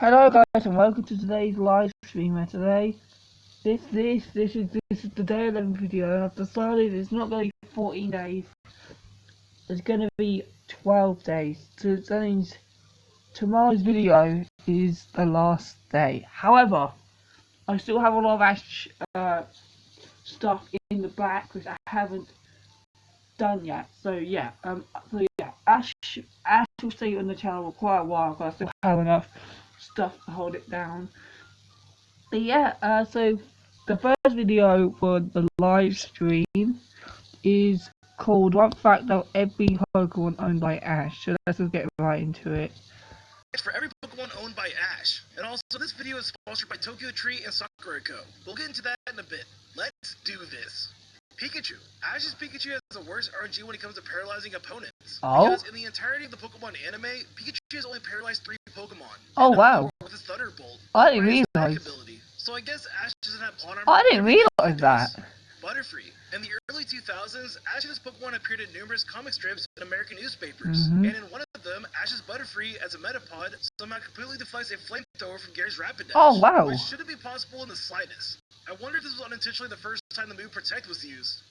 Hello guys and welcome to today's live stream. And today, this is the day 11 video, and I've decided it's not going to be 14 days. It's going to be 12 days. So that means tomorrow's video is the last day. However, I still have a lot of Ash stuff in the back which I haven't done yet. So yeah, Ash will stay on the channel for quite a while because I still have enough stuff to hold it down. But yeah, so the first video for the live stream is called One Fact About Every Pokemon Owned by Ash. So let's just get right into it. For every Pokemon owned by Ash. And also, this video is sponsored by Tokyo Tree and Sakura Co. We'll get into that in a bit. Let's do this. Pikachu. Ash's Pikachu has the worst RNG when it comes to paralyzing opponents. Oh? Because in the entirety of the Pokemon anime, Pikachu has only paralyzed 3 Pokemon. Oh wow. With his Thunderbolt. I didn't realize. So I guess Ash doesn't have plot armor. I didn't realize that. Butterfree. In the early 2000s, Ash's Pokemon appeared in numerous comic strips in American newspapers. And in one of them, Ash's Butterfree, as a Metapod, somehow completely deflects a flamethrower from Gary's Rapid Dash. Oh wow. Which shouldn't be possible in the slightest. I wonder if this was unintentionally the first time the move Protect was used.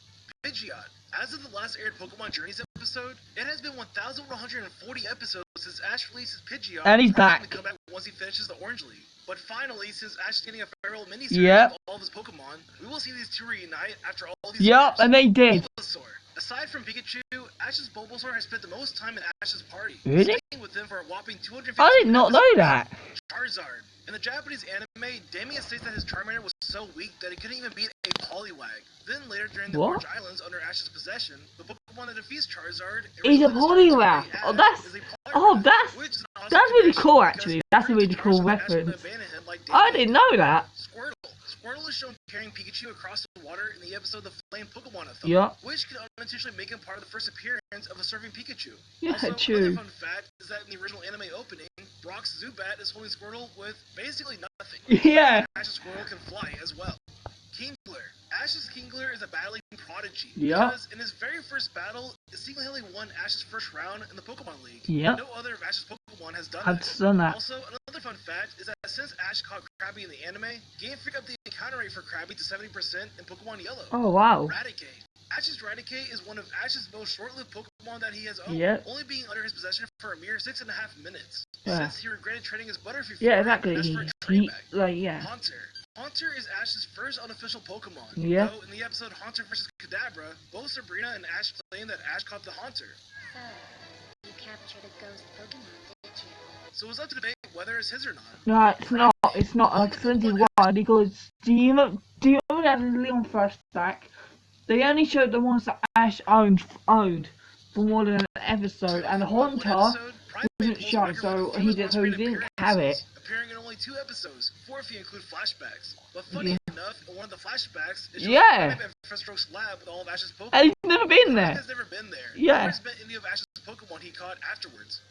Pidgeot. As of the last aired Pokemon Journeys episode, it has been 1,140 episodes since Ash releases Pidgeot. And he's back. Come back once he finishes the Orange League. But finally, since Ash is getting a farewell miniseries of all of his Pokemon, we will see these two reunite after all these years. And they did. Bulbasaur. Aside from Pikachu, Ash's Bulbasaur has spent the most time in Ash's party. Really? Staying with him for a whopping 250 I did not know that. Charizard. In the Japanese anime, Damien states that his Charmander was so weak that he couldn't even beat a Poliwag. Then later during the Orange Islands under Ash's possession, the Pokemon that defeats Charizard is a Poliwag. That's really cool actually. That's a really cool reference. I didn't know that. Squirtle is shown carrying Pikachu across the water in the episode The Flame Pokemon-a-thon, which could unintentionally make him part of the first appearance of a surfing Pikachu. Also, true. Another fun fact is that in the original anime opening, Brock's Zubat is holding Squirtle with basically nothing. Yeah. Ash's Squirtle can fly as well. Kingler. Ash's Kingler is a battling prodigy. Yeah. Because in his very first battle, it single-handedly won Ash's first round in the Pokemon League. Yeah. No other of Ash's Pokemon has done that. Also, another fun fact is that since Ash caught Krabby in the anime, Game Freak upped the encounter rate for Krabby to 70% in Pokemon Yellow. Oh wow. Raticate. Ash's Raticate is one of Ash's most short-lived Pokemon that he has owned, only being under his possession for a mere 6.5 minutes. Since he regretted trading his Butterfree for exactly. Haunter is Ash's first unofficial Pokemon. Though in the episode Haunter vs. Kadabra, both Sabrina and Ash claim that Ash caught the Haunter. So, you captured a ghost Pokemon, did you? So it's up to debate whether it's his or not. No, it's not. It's not. Like, why? Because do you remember that Leon flashback? They only showed the ones that Ash owned for more than an episode, and Haunter wasn't shown, so he didn't have it. Appearing in only 2 episodes, 4 if you include flashbacks. But funny enough, in one of the flashbacks, it shows at Professor Oak's lab with all of Ash's Pokemon. And he's never been there. He's never been there. Yeah. He's met any of Ash's Pokemon he caught afterwards.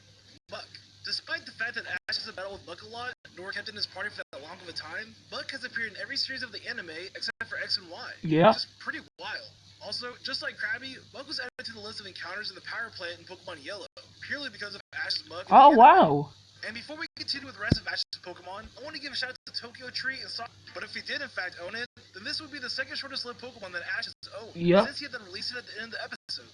Buck. Despite the fact that Ash has a battle with Buck a lot, nor kept in his party for that long of a time, Buck has appeared in every series of the anime except for X and Y. Which is pretty wild. Also, just like Krabby, Buck was added to the list of encounters in the Power Plant in Pokemon Yellow, purely because of Ash's mug. Oh wow. And before we continue with the rest of Ash's Pokemon, I want to give a shout out to Tokyo Tree and Sakura. But if he did in fact own it, then this would be the second shortest lived Pokemon that Ash has owned, since he had then released it at the end of the episode.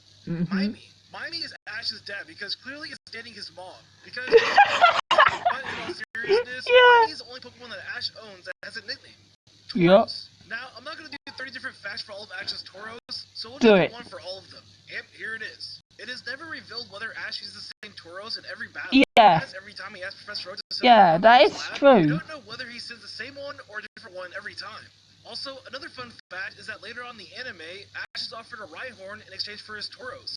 Mimey is Ash's dad because clearly it's dating his mom. Because, but in all seriousness, Mimey is the only Pokemon that Ash owns that has a nickname. Tauros. Now, I'm not going to do 30 different facts for all of Ash's Tauros, so we'll just do one for all of them. And here it is. It is never revealed whether Ash uses the same Tauros in every battle. Every time he asks Professor Oak to send that is true. We don't know whether he sends the same one or a different one every time. Also, another fun fact is that later on in the anime, Ash is offered a Rhyhorn in exchange for his Tauros.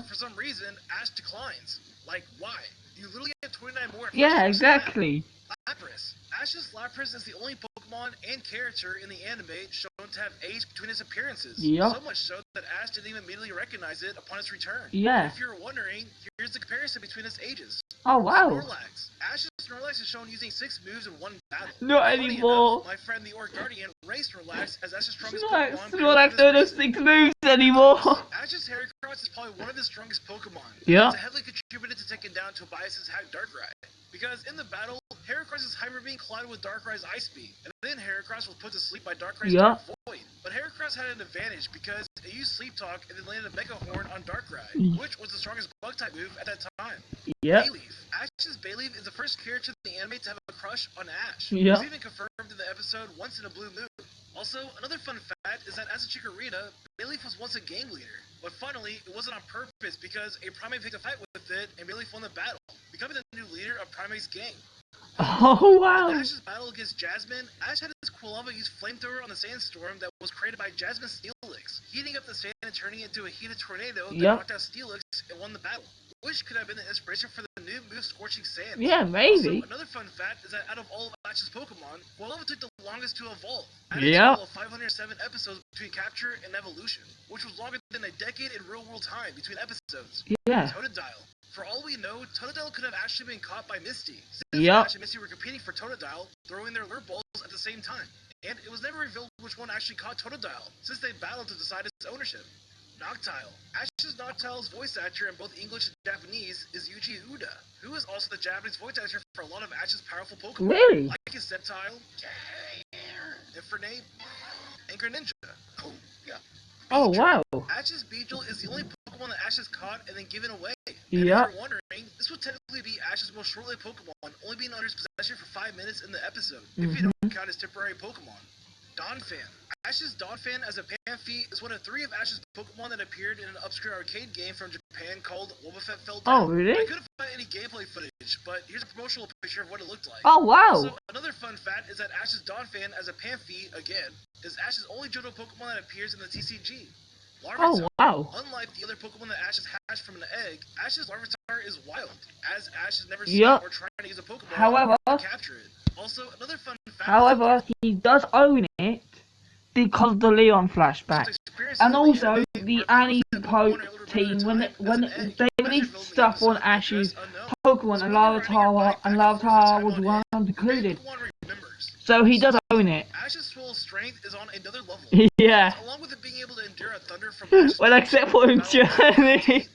For some reason, Ash declines. Like, why? You literally get 29 more. Exactly. Lapras. Ash's Lapras is the only Pokemon and character in the anime shown to have aged between its appearances. So much so that Ash didn't even immediately recognize it upon its return. If you're wondering, here's the comparison between its ages. Oh wow. Snorlax. Ash's Snorlax is shown using 6 moves in one battle. Not anymore. Enough, my friend the Orc Guardian raised Snorlax as Ash's strongest Snorlax Pokemon. don't have 6 moves anymore. Ash's Heracross is probably one of the strongest Pokemon. It's heavily contributed to taking down Tobias's Hack Darkrai. Because in the battle, Heracross's Hyper Beam collided with Darkrai's Ice Beam, and then Heracross was put to sleep by Darkrai's Yeah. Dark Void. But Heracross had an advantage because it used Sleep Talk and then landed a Mega Horn on Darkrai, which was the strongest Bug-type move at that time. Yeah. Bayleaf. Ash's Bayleaf is the first character in the anime to have a crush on Ash. Yeah. It was even confirmed in the episode Once in a Blue Moon. Also, another fun fact is that as a Chikorita, Bayleaf was once a game leader. But finally, it wasn't on purpose because a Primate picked a fight with it and Bayleaf won the battle, becoming the new leader of Primate's gang. Oh wow! In Ash's battle against Jasmine, Ash had his Quilava use Flamethrower on the Sandstorm that was created by Jasmine's Steelix, heating up the sand and turning it into a heated tornado that knocked out Steelix and won the battle. Which could have been the inspiration for the new move Scorching Sand. Yeah, maybe. Also, another fun fact is that out of all of Ash's Pokemon, Quilava took the longest to evolve. Yeah. A total of 507 episodes between capture and evolution, which was longer than a decade in real-world time between episodes. Yeah. Totodile. For all we know, Totodile could have actually been caught by Misty, since Ash and Misty were competing for Totodile, throwing their lure balls at the same time. And it was never revealed which one actually caught Totodile, since they battled to decide its ownership. Noctile. Ash's Noctile's voice actor in both English and Japanese is Yuji Uda, who is also the Japanese voice actor for a lot of Ash's powerful Pokemon. Really? Like his Sceptile, Infernape, and Greninja. Oh wow! Ash's Beedrill is the only Pokemon that Ash has caught and then given away. And Yeah. if you're wondering, this would technically be Ash's most short-lived Pokemon, only being under his possession for 5 minutes in the episode, if you don't count his temporary Pokemon. Donphan. Ash's Donphan as a Panphi is one of 3 of Ash's Pokemon that appeared in an obscure arcade game from Japan called Wobbuffet Fell Down. Oh really? I couldn't find any gameplay footage, but here's a promotional picture of what it looked like. Oh wow! Also, another fun fact is that Ash's Donphan as a Panphi, again, is Ash's only Johto Pokemon that appears in the TCG. Larvitar. Oh wow! Unlike the other Pokemon that Ash has hatched from an egg, Ash's Larvitar is wild, as Ash has never seen or trying to use a Pokemon to capture it. Also, another fun fact. However, he does own it because of the Leon flashback, and also the Annie Poke team when they released stuff on Ash's Pokemon and Larvitar was one included. So he does own it. Ash's Swole strength is on another level. Yeah. Along with it being able to endure a thunder from Well, except for Journey.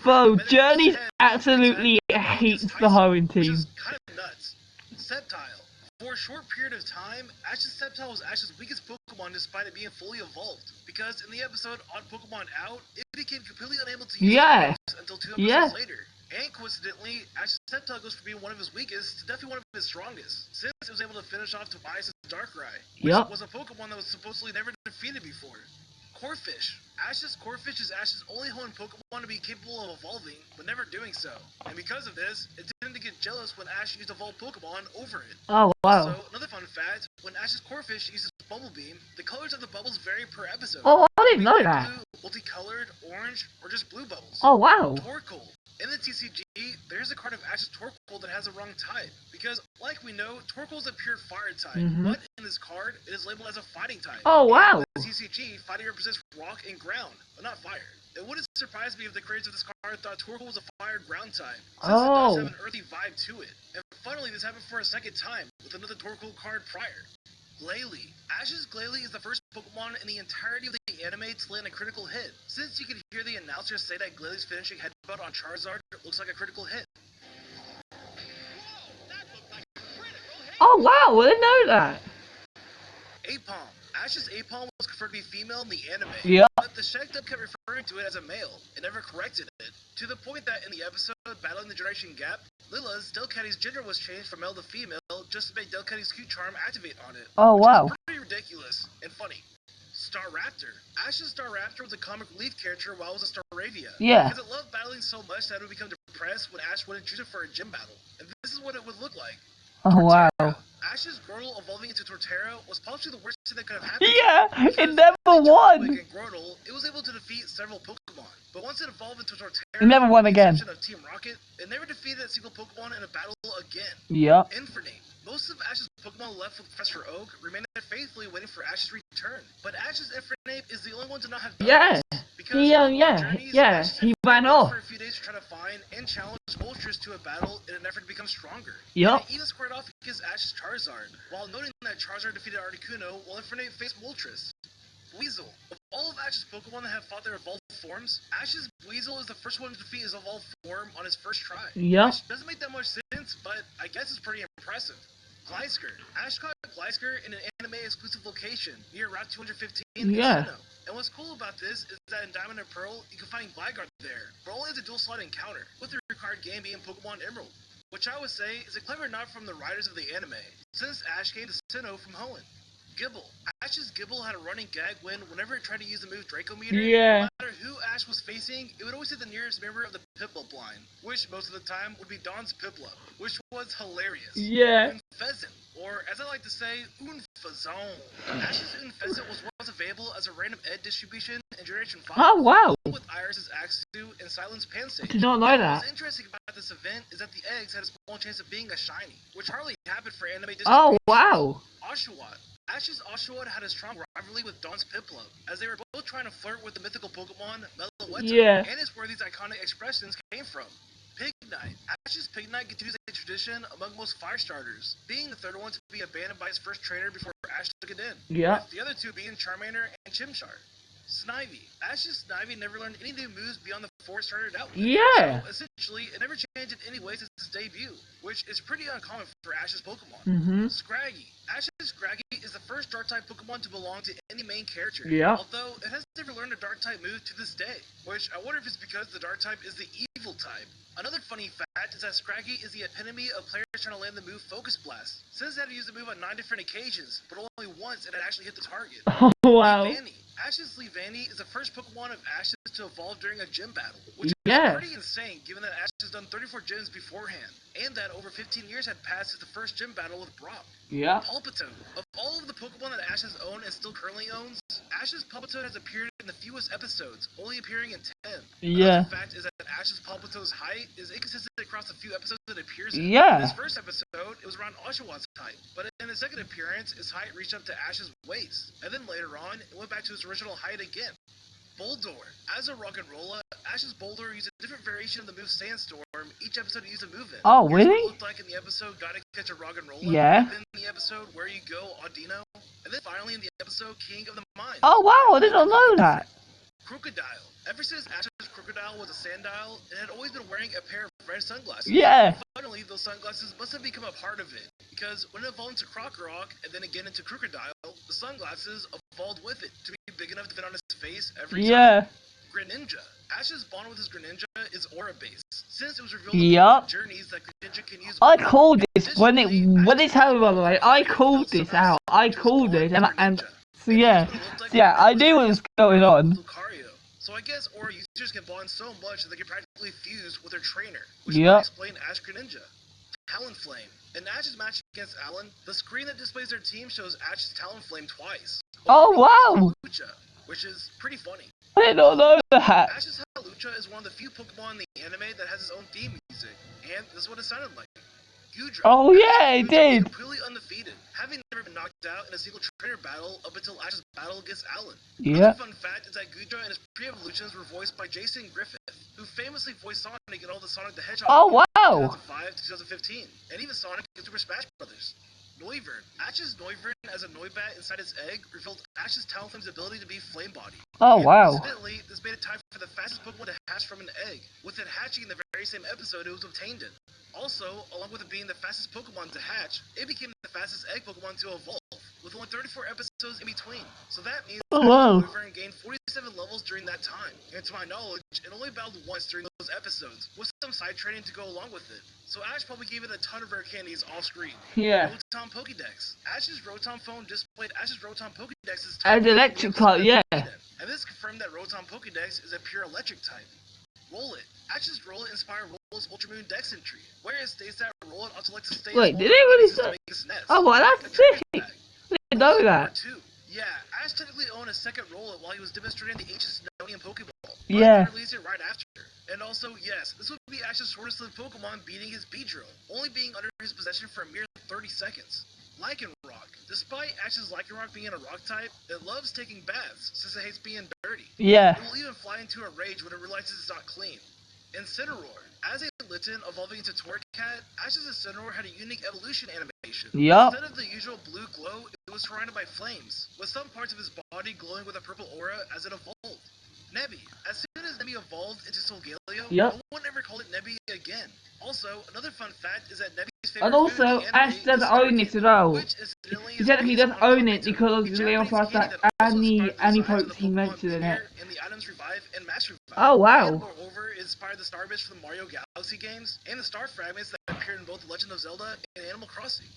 Bro, Journey absolutely hates the Hoenn team. Kind of nuts. Sceptile. For a short period of time, Ash's Sceptile was Ash's weakest Pokemon despite it being fully evolved. Because in the episode Odd Pokemon Out, it became completely unable to use it until 2 episodes later. And coincidentally, Ash's Sceptile goes from being one of his weakest to definitely one of his strongest, since it was able to finish off Tobias' Darkrai, which was a Pokemon that was supposedly never defeated before. Corphish. Ash's Corphish is Ash's only Hoenn Pokemon to be capable of evolving, but never doing so. And because of this, it tended to get jealous when Ash used evolved Pokemon over it. Oh wow. So, another fun fact, when Ash's Corphish uses Bubble Beam, the colors of the bubbles vary per episode. Oh, I didn't know that. Blue, multicolored, orange, or just blue bubbles. Oh wow. Torkoal. In the TCG, there's a card of Ash's Torkoal that has a wrong type, because, like we know, Torkoal is a pure fire type, but in this card, it is labeled as a fighting type. Oh wow. In the TCG, fighting represents rock and ground, but not fire. It wouldn't surprise me if the creators of this card thought Torkoal was a fire ground type, since it does have an earthy vibe to it. And finally, this happened for a second time, with another Torkoal card prior. Glalie. Ash's Glalie is the first Pokemon in the entirety of the anime to land a critical hit, since you can hear the announcer say that Glalie's finishing headbutt on Charizard looks like a critical hit. Whoa, that looked like a critical hit. Oh wow, I didn't know that. Apom. Ash's Apom was confirmed to be female in the anime, but the Shackdub kept referring to it as a male, and never corrected it, to the point that in the episode Battling the Generation Gap, Lila's Delcatty's gender was changed from male to female just to make Delcatty's cute charm activate on it. Oh wow. Which is pretty ridiculous and funny. Staraptor. Ash's Staraptor was a comic relief character while it was a Staravia. Because it loved battling so much that it would become depressed when Ash wouldn't choose it for a gym battle. And this is what it would look like. Oh wow. Ash's Grotle evolving into Torterra was possibly the worst thing that could have happened. Yeah, it never won. In Grotle, it was able to defeat several Pokemon, but once it evolved into Torterra, it never won again. Of Team Rocket, it never defeated a single Pokemon in a battle again. Infernape. Most of Ash's Pokemon left with Professor Oak remained there faithfully waiting for Ash's return, but Ash's Infernape is the only one to not have done this, because he ran off for a few days to try to find and challenge Moltres to a battle in an effort to become stronger. Yep. And even squared off against Ash's Charizard, while noting that Charizard defeated Articuno while Infernape faced Moltres. Weasel. Of all of Ash's Pokemon that have fought their evolved forms, Ash's Weasel is the first one to defeat his evolved form on his first try. Yeah. Which doesn't make that much sense, but I guess it's pretty impressive. Glysker. Ash caught Glysker in an anime-exclusive location near Route 215 in Sinnoh. And what's cool about this is that in Diamond and Pearl, you can find Gligar there, but only as a dual-slot encounter, with the required game being Pokemon Emerald. Which I would say is a clever nod from the writers of the anime, since Ash came to Sinnoh from Hoenn. Gibble. Ash's Gibble had a running gag whenever it tried to use the move Draco Meter. Yeah. No matter who Ash was facing, it would always hit the nearest member of the Piplup line, which most of the time would be Dawn's Piplup, which was hilarious. Yeah. Unfezant, or as I like to say, Unfezant. Ash's Unfezant was once available as a random Ed distribution in Generation 5. Oh, wow. With Iris's Axew and Silence Pansage. Did not know that. What's interesting about this event is that the eggs had a small chance of being a shiny, which hardly happened for anime distribution. Oh, wow. Oshawott. Ash's Oshawott had a strong rivalry with Dawn's Piplup, as they were both trying to flirt with the mythical Pokemon Meloetta. Yeah. And it's where these iconic expressions came from. Pignite. Ash's Pignite continues a tradition among most fire starters, being the third one to be abandoned by his first trainer before Ash took it in. Yeah. With the other two being Charmander and Chimchar. Snivy. Ash's Snivy never learned any new moves beyond the four it started out with. Yeah. So, essentially, it never changed in any way since its debut, which is pretty uncommon for Ash's Pokemon. Mm-hmm. Scraggy. Ash's Scraggy is the first Dark-type Pokemon to belong to any main character. Yeah. Although, it has never learned a Dark-type move to this day, which I wonder if it's because the Dark-type is the evil type. Another funny fact is that Scraggy is the epitome of players trying to land the move Focus Blast, since it had to use the move on 9 different occasions, but only once it had actually hit the target. Oh, wow. Leavanny. Ash's Leavanny is the first Pokemon of Ash's to evolve during a gym battle, which is pretty insane given that Ash has done 34 gyms beforehand, and that over 15 years had passed since the first gym battle with Brock. Yeah. Palpitoad. Of all of the Pokemon that Ash has owned and still currently owns, Ash's Palpitoad has appeared in the fewest episodes, only appearing in 10. Yeah. The fact is that Ash's Palpitoad's height is inconsistent across the few episodes that it appears in. Yeah. In his first episode, it was around Oshawott's height, but in the second appearance, his height reached up to Ash's waist, and then later on, it went back to its original height again. Boldor. As a rock and roller, Ash's Boulder used a different variation of the move Sandstorm each episode to use a move in. Oh, Here's really? what it looked like in the episode Gotta Catch a Rock and Roller. Yeah. Then in the episode Where You Go, Audino. And then finally in the episode King of the Mines. Oh, wow. I did not know that. Crocodile. Ever since Ash's Crocodile was a Sandile, it had always been wearing a pair of red sunglasses. Yeah. Funnily, those sunglasses must have become a part of it, because when it evolved into Crocorock and then again into Crocodile, the sunglasses evolved with it to be big enough to fit on his face every time. Yeah. Greninja. Ash's bond with his Greninja is aura-based, since it was revealed Yup. in journeys that Greninja can use. I called this when it happened, by the way. I called this out. I called it, and so yeah, I knew what was going on. Lucario. So I guess aura users can bond so much that they can practically fuse with their trainer, which Yep. might explain Ash Greninja. Talonflame. In Ash's match against Alan, the screen that displays their team shows Ash's Talonflame twice. Oh, wow. Hawlucha, which is pretty funny. I did not know that. Ash's Hawlucha is one of the few Pokemon in the anime that has its own theme music, and this is what it sounded like. Goodra. Oh, yeah, it Goodra did. was completely undefeated, having never been knocked out in a single trainer battle up until Ash's battle against Alan. Yeah. Another fun fact is that Goodra and his pre-evolutions were voiced by Jason Griffith, who famously voiced Sonic in all the Sonic the Hedgehog Oh, games wow. 2005 to 2015, and even Sonic in Super Smash Bros. Noivern. Ash's Noivern as a Noibat inside its egg revealed Ash's Talonflame's ability to be Flame Body. Oh, And wow. Incidentally, this made it time for the fastest Pokemon to hatch from an egg, with it hatching in the very same episode it was obtained in. Also, along with it being the fastest Pokemon to hatch, it became the fastest egg Pokemon to evolve, with only 34 episodes in between. So that means Oh, wow. Noivern gained 47 levels during that time. And to my knowledge, it only battled once during those episodes, with some side training to go along with it. So Ash probably gave it a ton of rare candies off screen. Yeah. Rotom Pokédex. Ash's Rotom phone displayed Ash's Rotom Pokédex's And electric type, yeah. And this confirmed that Rotom Pokédex is a pure electric type. Rollit. Ash's Rollit inspired Rollitt's Ultramoon Dex entry, where it states that Rollit ought to like to stay Wait, in did it really to say? make its nest. Oh, well, A that's trick sick. bag. I didn't know that. Two. Yeah, Ash technically owned a second Rollit while he was demonstrating the ancient Snownian Pokeball. But Yeah. he released it right after. And also, yes, this would be Ash's shortest lived Pokemon beating his Beedrill, only being under his possession for a mere 30 seconds. Lycanroc. Despite Ash's Lycanroc being a rock type, it loves taking baths, since it hates being dirty. Yeah. It will even fly into a rage when it realizes it's not clean. Incineroar. As a Litten evolving into Torracat, Ash's Incineroar had a unique evolution animation. Yup. Instead of the usual blue glow, it was surrounded by flames, with some parts of his body glowing with a purple aura as it evolved. Nebby. As soon as Nebby evolved into Solgaleo, Yep. no one ever called it Nebby again. Also, another fun fact is that Nebby's favorite And also, food in the anime Ash doesn't is star own it candy, as well. which incidentally He is technically based doesn't on own it Pokemon, because a they also Japanese have candy that that also Annie inspired the designs of the Pokemon Pokemon mentioned in it. Premier and the items Revive and Max Revive. Oh wow. And moreover, it inspired the Starbits from the Mario Galaxy games and the Star Fragments that appeared in both The Legend of Zelda and Animal Crossing.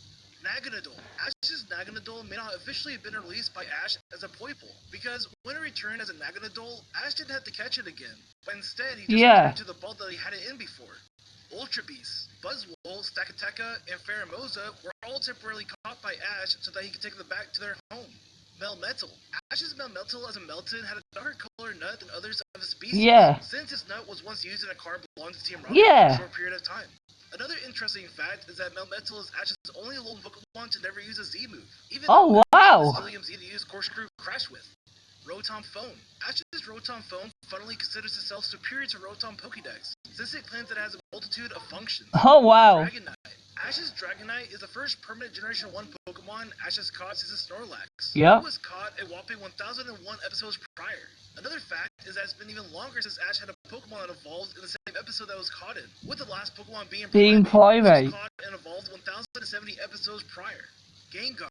Naganadol. Ash's Naganadol may not officially have been released by Ash as a Poipole, because when it returned as a Naganadol, Ash didn't have to catch it again, but instead he just returned to the vault that he had it in before. Ultra Beasts, Buzzwole, Stakateka, and Pheromosa were all temporarily caught by Ash so that he could take them back to their home. Melmetal. Ash's Melmetal as a Melton had a darker colored nut than others of his species, since his nut was once used in a car belonging to Team Rocket for a short period of time. Another interesting fact is that Melmetal is Ash's only lone Pokemon to never use a Z move, even though Ash was Z to use Corkscrew Crash with. Rotom Phone. Ash's Rotom Phone funnily considers itself superior to Rotom Pokédex, since it claims it has a multitude of functions. Oh wow. Dragonite. Ash's Dragonite is the first permanent Generation 1 Pokemon Ash has caught since his Snorlax. It was caught a whopping 1001 episodes prior. Another fact is that it's been even longer since Ash had a Pokemon that evolved in the same episode that was caught in, with the last Pokemon being Primeape. It was caught and evolved 1070 episodes prior. Gengar.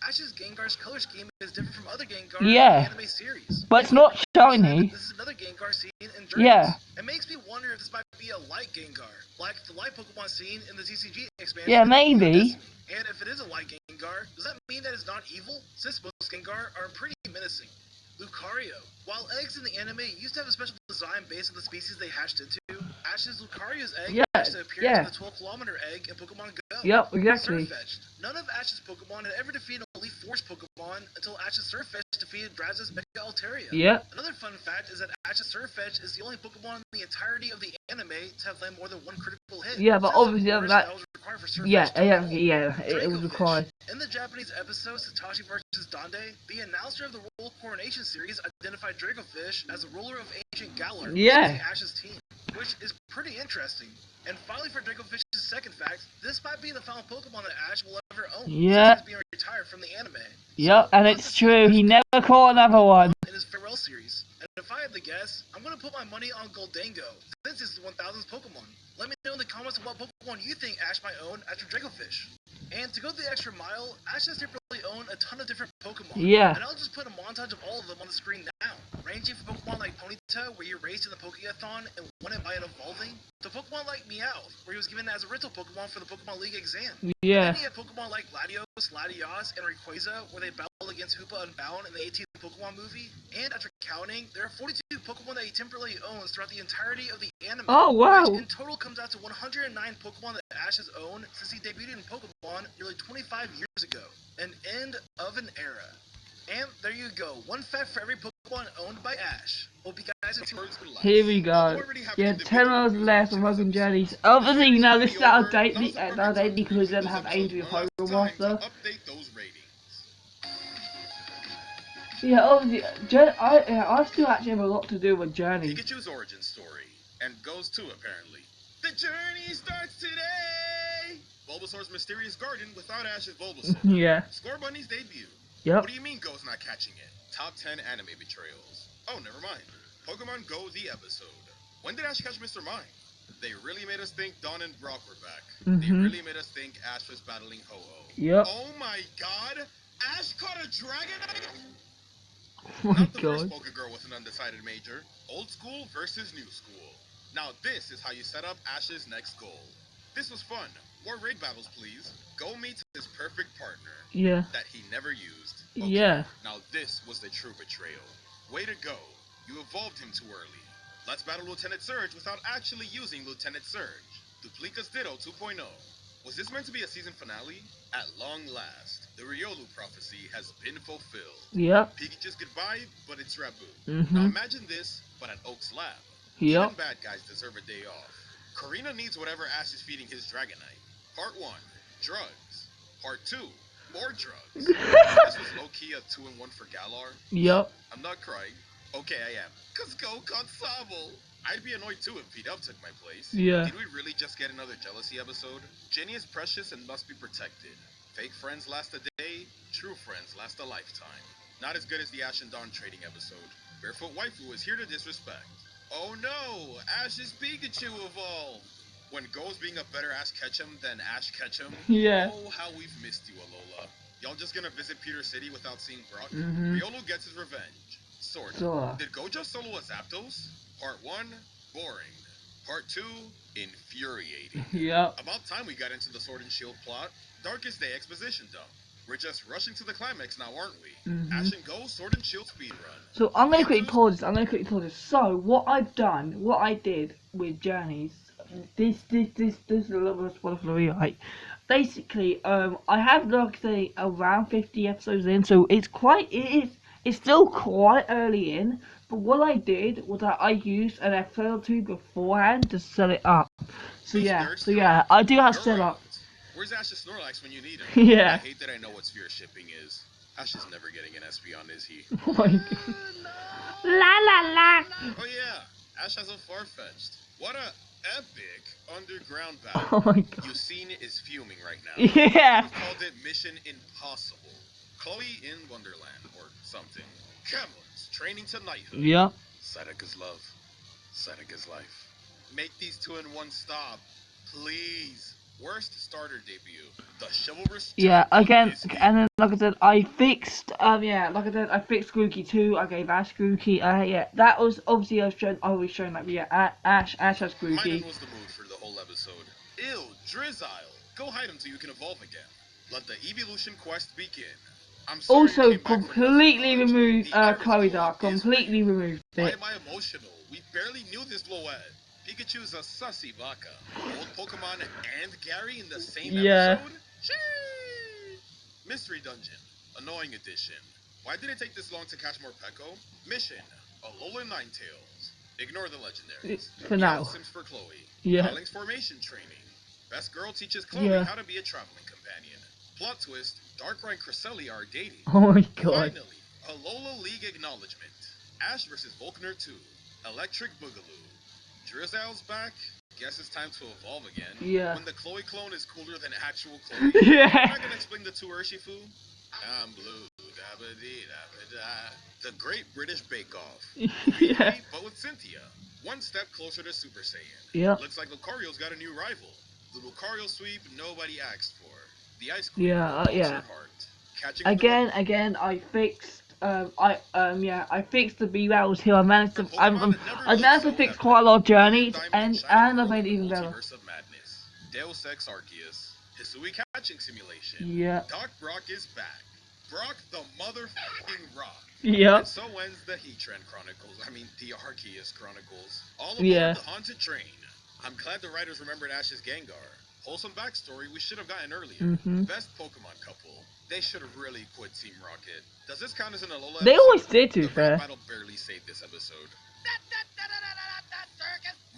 Ash's Gengar's color scheme is different from other Gengar in the anime series. But it's not shiny. This is another Gengar seen in Dreams. It makes me wonder if this might be a light Gengar, like the light Pokemon seen in the TCG expansion. Yeah, maybe. And if it is a light Gengar, does that mean that it's not evil? Since most Gengar are pretty menacing. Lucario. While eggs in the anime used to have a special design based on the species they hatched into, Ash's Lucario's egg hatched to appear in the 12-kilometer egg in Pokemon Go. Yep, exactly. Surfetched. None of Ash's Pokemon had ever defeated a Elite Force Pokemon until Ash's Surfetch defeated Draz's Mega Altaria. Another fun fact is that Ash's Surfetch is the only Pokemon in the entirety of the anime to have landed more than one critical hit. Yeah, but obviously that was required for Surfetch it was required. In the Japanese episode Satoshi vs. Dande, the announcer of the Royal Coronation series identified Dracofish as the ruler of ancient Galar, Ash's team, which is pretty interesting. And finally, for Dracofish's second fact, this might be the final Pokemon that Ash will ever own, since he's being retired from the anime. And it's true, he never caught another one. In his farewell series. And if I had to guess, I'm going to put my money on Goldango, since it's his 1000th Pokemon. Let me know in the comments what Pokemon you think Ash might own after Dracofish. And to go the extra mile, Ash has typically owned a ton of different Pokemon. And I'll just put a montage of all of them on the screen now. Ranging from Pokemon like Ponyta, where you're raised in the Pokéathon and won it by it evolving, to Pokemon like Meowth, where he was given as a rental Pokemon for the Pokemon League exam. Then you have Pokemon like Latios, Latios, and Rayquaza, where they battled against Hoopa Unbound in the 18th Pokemon movie. And after counting, there are 42 Pokemon that he temporarily owns throughout the entirety of the anime. Which in total comes out to 109 Pokemon that Ash has owned since he debuted in Pokemon nearly 25 years ago. An end of an era. And there you go, one fact for every Pokemon owned by Ash. Hope you guys enjoyed. Here we go. 10 hours left of Welcome Journeys. Obviously, you know, this is out of date because we don't have Adrian Pokemon Master. Yeah, obviously, I still actually have a lot to do with Journey. Pikachu's origin story, and goes too apparently. The journey starts today! Bulbasaur's mysterious garden without Ash's Bulbasaur. Scorbunny's debut. What do you mean Go's not catching it? Top 10 anime betrayals. Oh, never mind. Pokemon Go the episode. When did Ash catch Mr. Mime? They really made us think Dawn and Brock were back. They really made us think Ash was battling Ho-Oh. Oh my god! Ash caught a Dragonite?! Not the first Pokegirl with an undecided major. Old school versus new school. Now this is how you set up Ash's next goal. This was fun. More raid battles, please. Go meets his perfect partner. That he never used. Now this was the true betrayal. Way to go. You evolved him too early. Let's battle Lieutenant Surge without actually using Lieutenant Surge. Duplica's Ditto 2.0. Was this meant to be a season finale? At long last, the Riolu prophecy has been fulfilled. Pikachu's goodbye, but it's Rabu. Now imagine this, but at Oak's lab. Even bad guys deserve a day off. Karina needs whatever Ash is feeding his Dragonite. Part 1, drugs. Part 2, more drugs. This was low-key a 2-in-1 for Galar. I'm not crying. Okay, I am. Cause Go caught Sobble. I'd be annoyed too if Pete Up took my place. Did we really just get another jealousy episode? Jenny is precious and must be protected. Fake friends last a day, true friends last a lifetime. Not as good as the Ash and Dawn trading episode. Barefoot Waifu is here to disrespect. Oh no, Ash's Pikachu evolved. When Go's being a better Ash Ketchum than Ash Ketchum. Yeah. Oh, how we've missed you, Alola. Y'all just gonna visit Peter City without seeing Brock? Riolu gets his revenge. Sorta. Did Go just solo a Zapdos? Part 1, boring. Part 2, infuriating. Yep. About time we got into the Sword and Shield plot. Darkest Day exposition dump. We're just rushing to the climax now, aren't we? Ash and Go, Sword and Shield speedrun. So I'm gonna quickly pause this. So what I did with Journeys, this is a little bit of spoiler for the right? Basically, I have like say around 50 episodes in, so it's still quite early in. But what I did was that I used an episode or two beforehand to set it up. So yeah, I do have set up. Where's Ash's Snorlax when you need him? Yeah. I hate that I know what sphere shipping is. Ash is never getting an Espeon, is he? Oh my god. La la la. Oh yeah, Ash has a Farfetch'd. What a epic underground battle. Oh my god. Yusine is fuming right now. Yeah. We called it Mission Impossible. Chloe in Wonderland or something. Camelot's training to knighthood. Yep. Sadaka's love. Sadaka's life. Make these 2 in 1 stop, please. Worst starter debut. The chivalrous. Yeah, again, and then like I said, I fixed I fixed Grookey too. I gave Ash Grookey. Yeah, that was obviously I was showing like Ash has Grookey. Mine was the mood for the whole episode. Ew, Drizzile. Go hide him till you can evolve again. Let the evolution quest begin. I'm sorry also completely removed Chloe Dark. Completely removed it. Why am I emotional? We barely knew this Bloet. Pikachu's a sussy baka. Old Pokemon and Gary in the same episode? Sheesh. Mystery Dungeon. Annoying edition. Why did it take this long to catch more Peko? Mission. Alola Ninetales. Ignore the legendaries. For now. Sims for Chloe. Yeah. Darling's formation training. Best girl teaches Chloe how to be a traveling companion. Plot twist. Darkrai and Cresselia are dating. Oh my god. Finally, Alola League acknowledgement. Ash vs Volkner 2. Electric Boogaloo. Drizzile's back. Guess it's time to evolve again. Yeah. When the Chloe clone is cooler than actual Chloe. Yeah. I'm not gonna explain the 2 Urshifu. I'm blue. Da-ba-dee-da-ba-da. The Great British Bake Off. Yeah. But with Cynthia. One step closer to Super Saiyan. Yeah. Looks like Lucario's got a new rival. The Lucario sweep nobody asked for. The Ice Queen. Yeah. Yeah. Again, I fixed. I fixed the B battles here. I managed to fix quite a lot of journeys, and I made it even better. Deus Ex Arceus, Hisui catching simulation. Yeah. Doc Brock is back. Brock the motherfucking Rock. Yep. And so ends the Heatran Chronicles. I mean, the Arceus Chronicles. All aboard the Haunted Train. I'm glad the writers remembered Ash's Gengar. Wholesome backstory we should have gotten earlier. Best Pokemon couple. They should have really quit Team Rocket. Does this count as an Alola episode? They always did, to be fair. Battle barely saved this episode.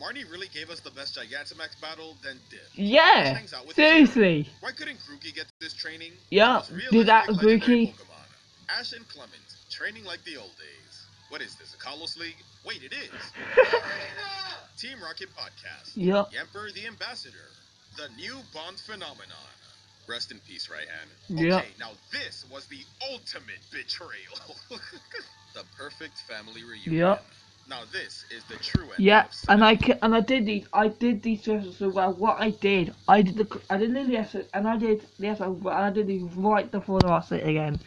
Marnie really gave us the best Gigantamax battle, then did. Yeah, seriously. Why couldn't Grookey get this training? Yeah, do that with Grookey. Ash and Clement, training like the old days. What is this, a Kalos League? Wait, it is. Team Rocket Podcast. Yep. Emperor the Ambassador. The new Bond phenomenon. Rest in peace, right hand. Yeah. Okay, now this was the ultimate betrayal. The perfect family reunion. Yep. Now this is the true end. Yeah, and I did these episodes so well. What I did the episode, and I did the episode, and I did these right before the last it again.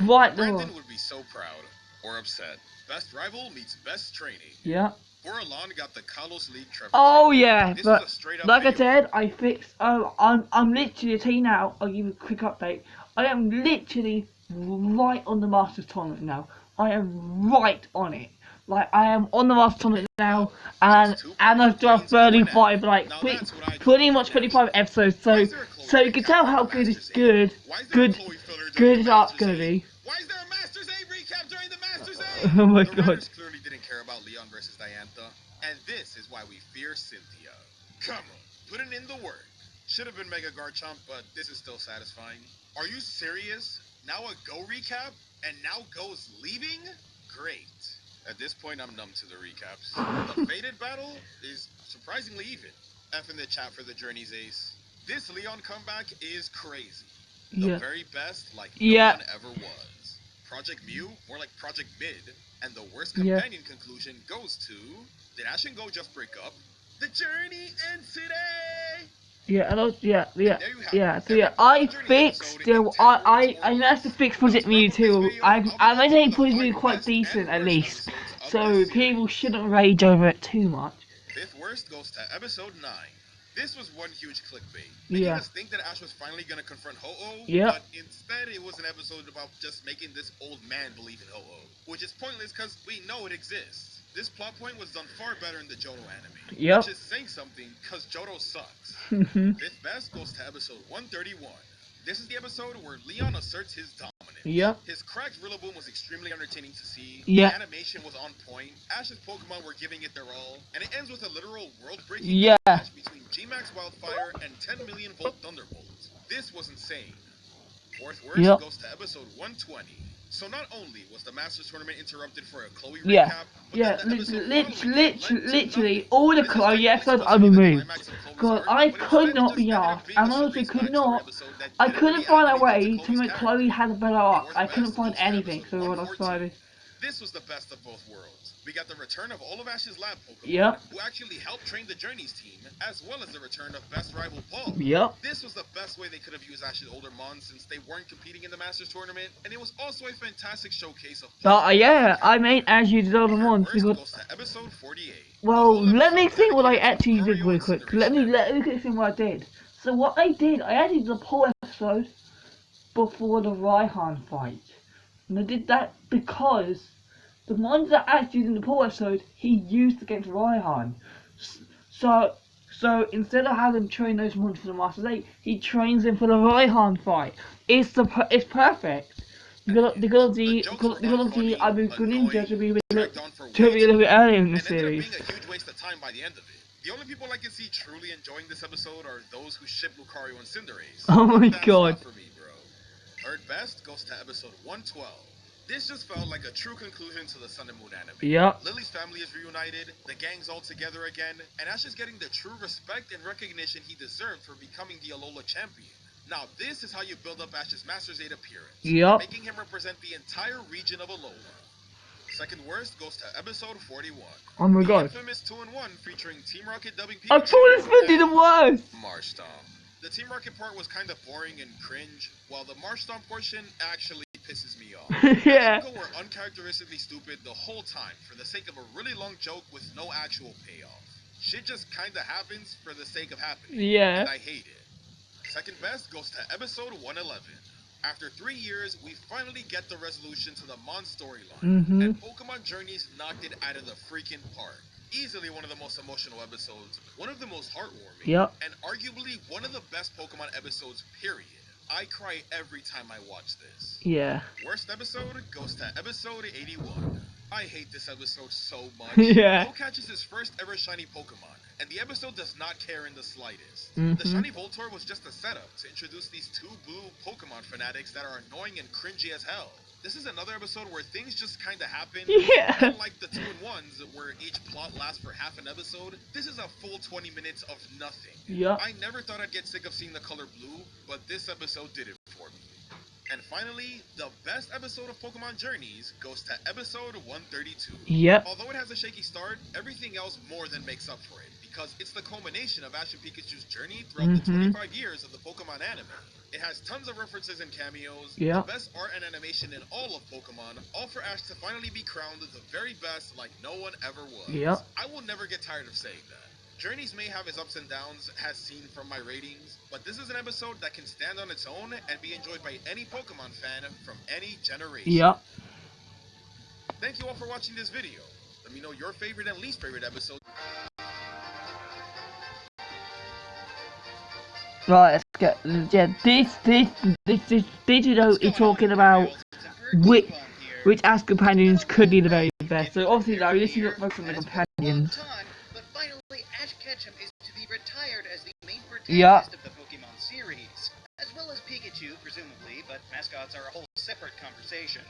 Right before. Brandon would be so proud or upset. Best rival meets best training. Yeah. Boralon got the Kalos League Trevor. Oh yeah, this but is a straight up like I video. said, I fixed. I'm literally, I'll tell you now. I'll give you a quick update. I am literally right on the Masters tournament now. I am right on it. Like I am on the Masters tournament now, and I've done 35, like pretty much 35 episodes. So you can tell how good it's good it's gonna be. Why is there a Masters A recap during the Masters A? Oh my the god. writers clearly didn't care about Leon versus Diantha, and this is why we fear Cynthia. Come on, putting in the work. Should have been Mega Garchomp, but this is still satisfying. Are you serious? Now a Go recap, and now Go's leaving? Great. At this point, I'm numb to the recaps. The Fated battle is surprisingly even. F in the chat for the Journey's ace. This Leon comeback is crazy. The very best, like no one ever was. Project Mew, more like Project Mid. And the worst companion conclusion goes to... Did Ash and Go just break up? The journey ends today! Yeah, and also, I fixed I managed to fix Project Mew too. I maintain Project Mew quite decent at least, so people shouldn't rage over it too much. Fifth worst goes to episode 9. This was one huge clickbait, making us think that Ash was finally gonna confront Ho-Oh, but instead it was an episode about just making this old man believe in Ho-Oh, which is pointless because we know it exists. This plot point was done far better in the Johto anime, which is saying something because Johto sucks. Fifth best goes to episode 131. This is the episode where Leon asserts his dominance. His cracked Rillaboom was extremely entertaining to see. The animation was on point. Ash's Pokemon were giving it their all, and it ends with a literal world-breaking match between G-Max Wildfire and 10 million volt Thunderbolt. This was insane. Fourth worst goes to episode 120. So not only was the Masters Tournament interrupted for a Chloe recap, literally all the Chloe episodes are removed. Because I could not be asked, and I also I couldn't find a way to make Chloe have a better arc. I couldn't find anything, so what I decided. This was the best of both worlds. We got the return of all of Ash's lab Pokemon, who actually helped train the Journeys team, as well as the return of best rival Paul. This was the best way they could have used Ash's older Mons since they weren't competing in the Masters Tournament, and it was also a fantastic showcase of I made as you did older Mons because to episode 48. Well, let me think what I actually did real quick. Let me think what I did. So what I did, I added the Paul episode before the Raihan fight. And I did that because the ones that actually in the Paul episode, he used against Raihan. So instead of having him train those ones for the Masters 8, he trains them for the Raihan fight. It's perfect. Because I moved Greninja to be a little bit earlier in the series. Being a huge waste of time by the end of it. The only people I can see truly enjoying this episode are those who ship Lucario and Cinderace. Oh my god. For me, bro. Third best goes to episode 112. This just felt like a true conclusion to the Sun and Moon anime. Lily's family is reunited, the gang's all together again, and Ash is getting the true respect and recognition he deserved for becoming the Alola champion. Now this is how you build up Ash's Masters 8 appearance, making him represent the entire region of Alola. Second worst goes to episode 41. Oh my god. The infamous 2-in-1 featuring Team Rocket dubbing I thought this would be the worst! Marshtomp. The Team Rocket part was kind of boring and cringe, while the Marshtomp portion actually pisses me off. People were uncharacteristically stupid the whole time for the sake of a really long joke with no actual payoff. Shit just kinda happens for the sake of happening. And I hate it. Second best goes to episode 111. After 3 years, we finally get the resolution to the Mon storyline, and Pokemon Journeys knocked it out of the freaking park. Easily one of the most emotional episodes, one of the most heartwarming, and arguably one of the best Pokemon episodes, period. I cry every time I watch this. Worst episode goes to episode 81. I hate this episode so much. Go catches his first ever shiny Pokemon, and the episode does not care in the slightest. The shiny Voltorb was just a setup to introduce these two blue Pokemon fanatics that are annoying and cringy as hell. This is another episode where things just kinda happen. Unlike the 2-in-1s, where each plot lasts for half an episode, this is a full 20 minutes of nothing. I never thought I'd get sick of seeing the color blue, but this episode did it for me. And finally, the best episode of Pokemon Journeys goes to episode 132. Although it has a shaky start, everything else more than makes up for it, because it's the culmination of Ash and Pikachu's journey throughout the 25 years of the Pokemon anime. It has tons of references and cameos, the best art and animation in all of Pokemon, all for Ash to finally be crowned the very best like no one ever was. I will never get tired of saying that. Journeys may have its ups and downs, as seen from my ratings, but this is an episode that can stand on its own and be enjoyed by any Pokemon fan from any generation. Thank you all for watching this video. Let me know your favorite and least favorite episodes. Right, let's get this video is talking about which Ash companions could be the very best. So obviously, though, this is not focused on the companions. But finally, Ash Ketchum is to be retired as the main protagonist of the Pokemon series, as well as Pikachu, presumably, but mascots are a whole separate conversation.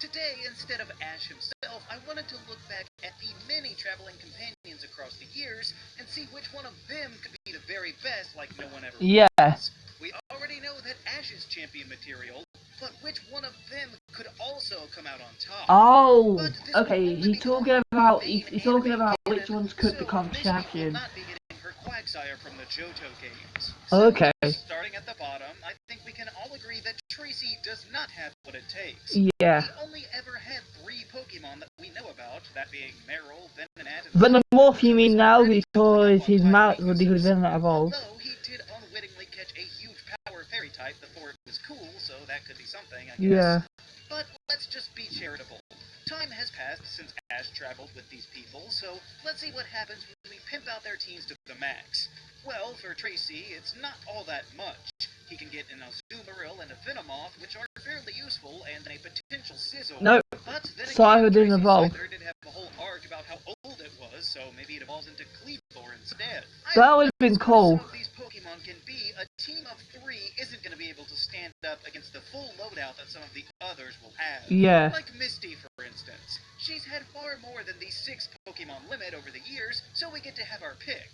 Today, instead of Ash himself, I wanted to look back at the many traveling companions across the years and see which one of them could be the very best like no one ever was. We already know that Ash's champion material, but which one of them could also come out on top? Oh, okay. He's talking about which ones could become champion. Not be getting her Quagsire from the Johto games. Okay. Starting at the bottom, I think we can all agree that Tracy does not have what it takes. Yeah. He only ever had 3 Pokemon that we know about, that being Marill, Venonat, and Venomoth you mean now, because his mouth would be Venonat evolved. Although he did unwittingly catch a huge power fairy type before it was cool, so that could be something, I guess. Yeah. But let's just be charitable. Time has passed since Ash traveled with these people, so let's see what happens when we pimp out their teams to the max. Well, for Tracy, it's not all that much. He can get an Azumarill and a Venomoth, which are fairly useful, and then a potential Sizzle. No, but then Scyther didn't evolve. Scyther did have a whole arc about how old it was, so maybe it evolves into Cleavor instead. That would have been cool. Some of these Pokemon can be, a team of 3 isn't going to be able to stand up against the full loadout that some of the others will have. Yeah. Like Misty, for instance. She's had far more than the 6 Pokemon limit over the years, so we get to have our pick.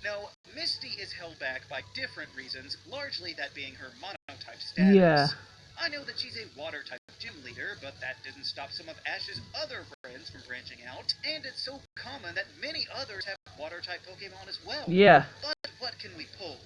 No, Misty is held back by different reasons, largely that being her monotype status. Yeah. I know that she's a water-type gym leader, but that didn't stop some of Ash's other friends from branching out, and it's so common that many others have water-type Pokemon as well. Yeah. But what can we pull?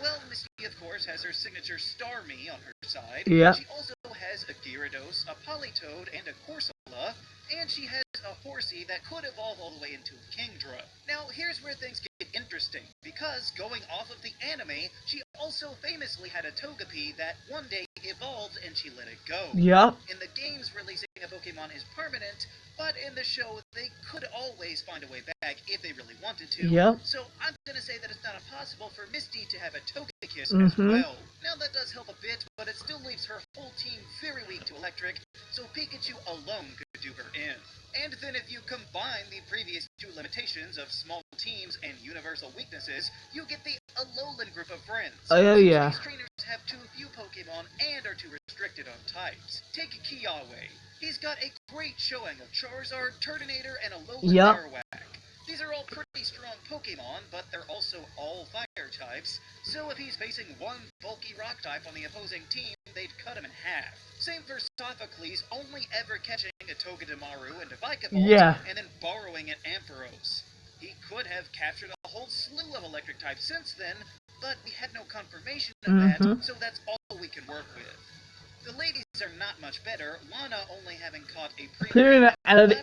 Well, Misty, of course, has her signature Starmie on her side. Yeah. She also has a Gyarados, a Politoed, and a Corsola, and she has a Horsey that could evolve all the way into a Kingdra. Now, here's where things get interesting, because going off of the anime, she also famously had a Togepi that one day evolved and she let it go. Yep. In the games, releasing a Pokemon is permanent, but in the show, they could always find a way back if they really wanted to. Yep. So I'm gonna say that it's not impossible for Misty to have a Togekiss as Mm-hmm. well. Now that does help a bit, but it still leaves her whole team very weak to Electric, so Pikachu alone could do her in. And then if you combine the previous 2 limitations of small teams and universal weaknesses, you get the Alolan group of friends. Oh yeah. These trainers have too few Pokemon and are too restricted on types. Take Kiawe. He's got a great showing of Charizard, Turtonator, and Alolan Marowak. These are all pretty strong Pokemon, but they're also all fire types, so if he's facing one bulky rock type on the opposing team, they'd cut him in half. Same for Sophocles, only ever catching a Togedemaru and a Vikavolt, and then borrowing an Ampharos. He could have captured a whole slew of electric types since then, but we had no confirmation of that, so that's all we can work with. The ladies are not much better, Lana only having caught a premium and an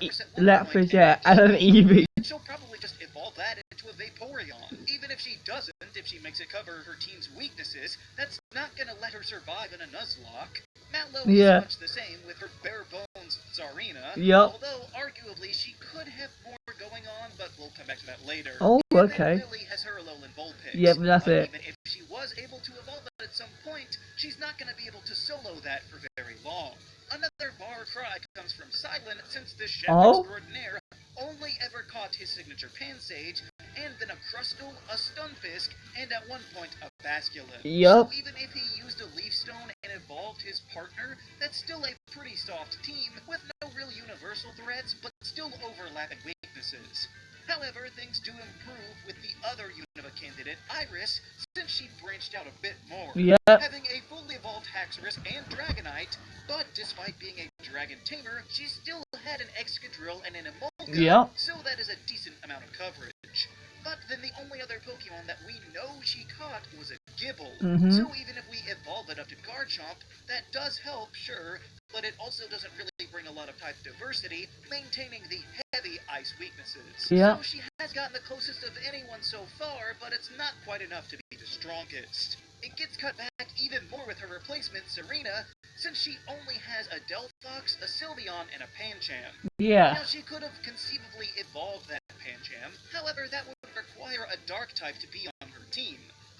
Eevee. She'll probably just evolve that into a Vaporeon. Even if she doesn't, if she makes it cover her team's weaknesses, that's not gonna let her survive in a Nuzlocke. Matlow is much the same with her bare bones Tsarina, although arguably she could have more going on, but we'll come back to that later. Oh, okay. Lily has her Alolan Vulpix. Yep, that's it. Even if she was able to evolve it at some point, she's not gonna be able to solo that for very long. Another bar cry comes from Silent, since the chef extraordinaire only ever caught his signature Pansage, and then a Crustle, a Stunfisk, and at one point a Basculin. So even if he used a Leaf Stone and evolved his partner, that's still a pretty soft team, with no real universal threats, but still overlapping weaknesses. However, things do improve with the other Unova candidate, Iris, since she branched out a bit more, having a fully evolved Haxorus and Dragonite, but despite being a Dragon Tamer, she still had an Excadrill and an Emolga, so that is a decent amount of coverage. But then the only other Pokemon that we know she caught was a Gibble, so even if we evolve it up to Garchomp, that does help, sure, but it also doesn't really bring a lot of type diversity, maintaining the heavy ice weaknesses. So she has gotten the closest of anyone so far, but it's not quite enough to be the strongest. It gets cut back even more with her replacement, Serena, since she only has a Delphox, a Sylveon, and a Pancham. Now, she could have conceivably evolved that Pancham, however, that would require a Dark type to be on her team.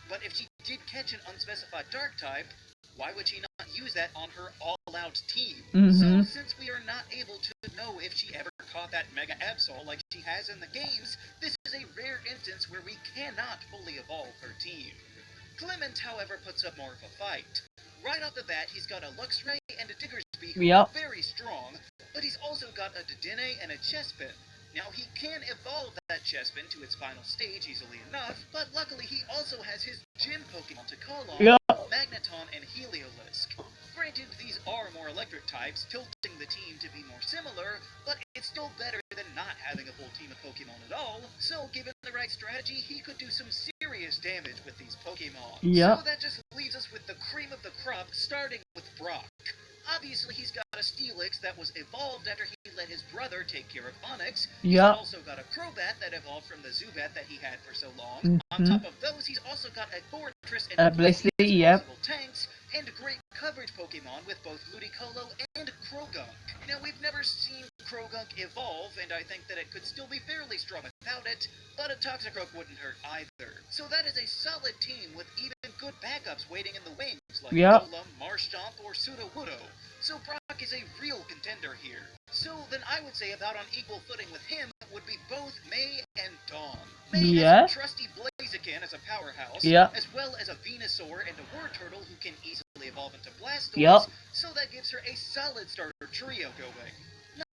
But if she did catch an unspecified Dark type, why would she not use that on her all-out team? So, since we are not able to know if she ever caught that Mega Absol like she has in the games, this is a rare instance where we cannot fully evolve her team. Clement, however, puts up more of a fight. Right off the bat, he's got a Luxray and a Diggersby who are very strong, but he's also got a Dedenne and a Chespin. Now, he can evolve that Chespin to its final stage easily enough, but luckily he also has his gym Pokemon to call on, Magneton and Heliolisk. Granted, these are different types, tilting the team to be more similar, but it's still better than not having a full team of Pokemon at all, so given the right strategy, he could do some serious damage with these Pokemon. Yep. So that just leaves us with the cream of the crop, starting with Brock. Obviously, he's got a Steelix that was evolved after he let his brother take care of Onix. He's also got a Crobat that evolved from the Zubat that he had for so long. On top of those, he's also got a Fortress and possible tanks, and great coverage Pokemon with both Ludicolo and Krogunk. Now, we've never seen Krogunk evolve, and I think that it could still be fairly strong without it, but a Toxicroak wouldn't hurt either. So that is a solid team with even good backups waiting in the wings, like Golem, Marshtomp, or Sudowoodo. So Brock is a real contender here. So then I would say about on equal footing with him would be both May and Dawn. May has a trusty Blaziken as a powerhouse, as well as a Venusaur and a Wartortle who can easily evolve into Blastoise, so that gives her a solid starter trio going.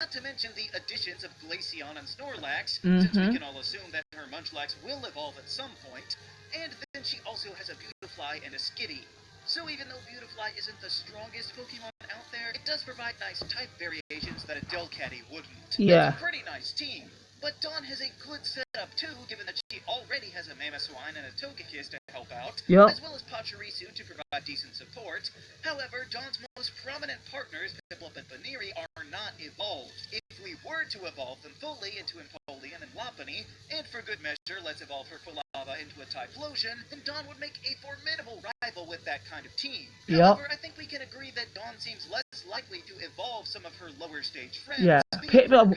Not to mention the additions of Glaceon and Snorlax, since we can all assume that her Munchlax will evolve at some point, and then she also has a Beautifly and a Skitty. So even though Beautifly isn't the strongest Pokemon out there, it does provide nice type variations that a Delcatty wouldn't. It's a pretty nice team. But Dawn has a good setup too, given that she already has a Mamoswine and a Togekiss to help out, as well as Pachirisu to provide decent support. However, Dawn's most prominent partners, Piplup and Baniri, are not evolved. If we were to evolve them fully into Empoleon and Lopunny, and for good measure, let's evolve her Quilava into a Typhlosion, then Dawn would make a formidable rival with that kind of team. However, I think we can agree that Dawn seems less likely to evolve some of her lower stage friends. Piplup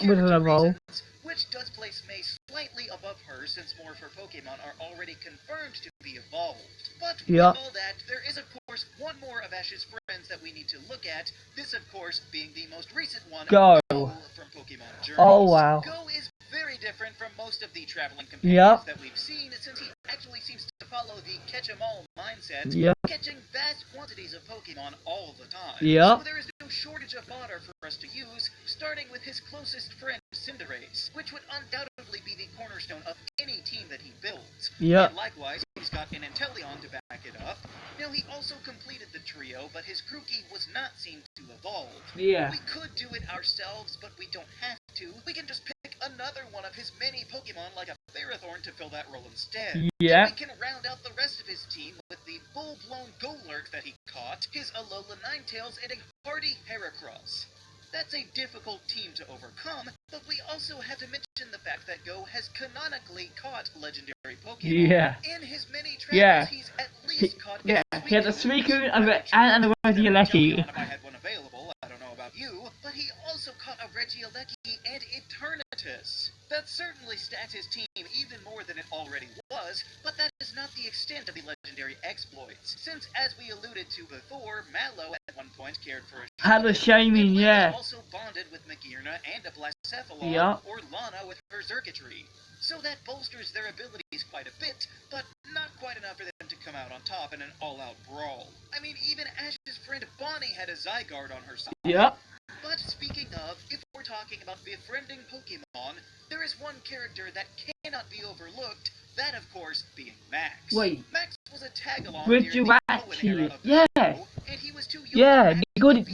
wouldn't evolve. Which does place May slightly above her, since more of her Pokemon are already confirmed to be evolved. But with all that, there is of course one more of Ash's friends that we need to look at, this of course being the most recent one, Go from Pokemon Journeys. Go is very different from most of the traveling companions that we've seen, since he actually seems to follow the catch-em-all mindset, catching vast quantities of Pokemon all the time. So there is no shortage of fodder for us to use, starting with his closest friend, Cinderace, which would undoubtedly be the cornerstone of any team that he builds. And likewise, he's got an Inteleon to back it up. Now, he also completed the trio, but his Grookey was not seen to evolve. We could do it ourselves, but we don't have to. We can just pick another one of his many Pokemon, like a Ferrothorn, to fill that role instead. And we can round out the rest of his team with the full-blown Golurk that he caught, his Alola Ninetales, and a hardy Heracross. That's a difficult team to overcome, but we also have to mention the fact that Go has canonically caught legendary Pokemon. In his many travels, he's at least caught he had a Suicune and a Regieleki. If I had one available, I don't know about you, but he also caught a Regieleki and Eternatus. That certainly stacks his team even more than it already was, but that is not the extent of the legendary exploits, since as we alluded to before, Mallow at one point cared for a had a Shaming, also bonded with Magearna and a Blacephalon, or Lana with her Xurkitree. So that bolsters their abilities quite a bit, but not quite enough for them to come out on top in an all-out brawl. I mean, even Ash's friend Bonnie had a Zygarde on her side. But speaking of, if we're talking about befriending Pokemon, there is one character that cannot be overlooked, that of course being Max. Max was a tag-along during the Owen era of Go, and he was too young because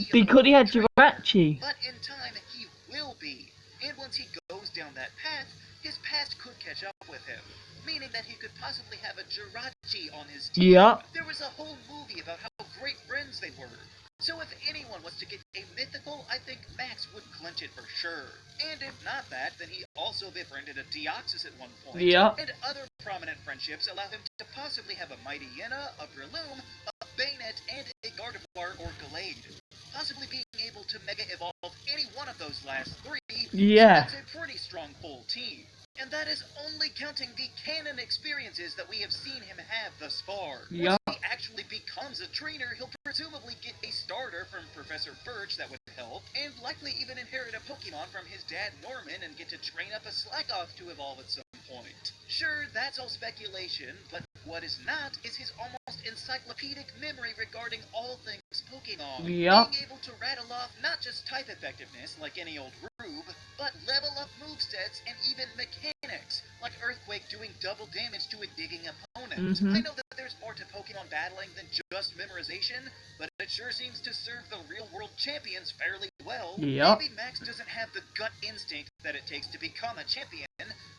he had Jirachi. But in time, he will be. And once he goes down that path, his past could catch up with him, meaning that he could possibly have a Jirachi on his team. There was a whole movie about how great friends they were. So if anyone was to get a mythical, I think Max would clinch it for sure. And if not that, then he also befriended a Deoxys at one point. And other prominent friendships allow him to possibly have a Mightyena, a Breloom, a Bayonet, and a Gardevoir or Gallade. Possibly being able to Mega Evolve any one of those last three, so that's a pretty strong full team. And that is only counting the canon experiences that we have seen him have thus far. Once he actually becomes a trainer, he'll presumably get a starter from Professor Birch that would help, and likely even inherit a Pokemon from his dad Norman and get to train up a Slackoth to evolve at some point. Sure, that's all speculation, but what is not is his almost encyclopedic memory regarding all things Pokemon. Being able to rattle off not just type effectiveness like any old Rube, but level up movesets and even mechanics, like Earthquake doing double damage to a digging opponent. I know that there's more to Pokemon battling than just memorization, but a it sure seems to serve the real-world champions fairly well. Yep. Maybe Max doesn't have the gut instinct that it takes to become a champion,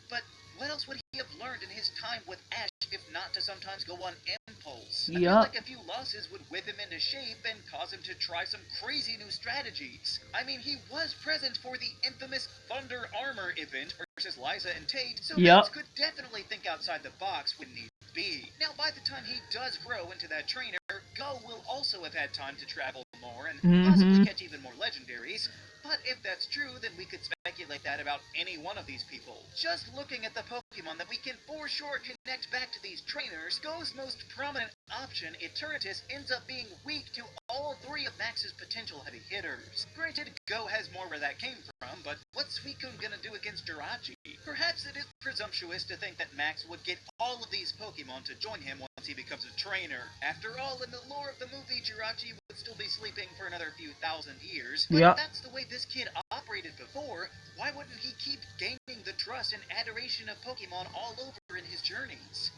but what else would he have learned in his time with Ash if not to sometimes go on impulse? I feel like a few losses would whip him into shape and cause him to try some crazy new strategies. I mean, he was present for the infamous Thunder Armor event versus Liza and Tate, so Max could definitely think outside the box when need be. Now, by the time he does grow into that trainer, Go will also have had time to travel more and possibly catch even more legendaries. But if that's true, then we could speculate that about any one of these people. Just looking at the Pokemon that we can for sure connect back to these trainers, Go's most prominent option, Eternatus, ends up being weak to all three of Max's potential heavy hitters. Granted, Go has more where that came from, but what's Suicune gonna do against Jirachi? Perhaps it is presumptuous to think that Max would get all of these Pokemon to join him once he becomes a trainer. After all, in the lore of the movie, Jirachi would still be sleeping for another few thousand years. But if that's the way this kid operated before, why wouldn't he keep gaining the trust and adoration of Pokemon all over in his journeys?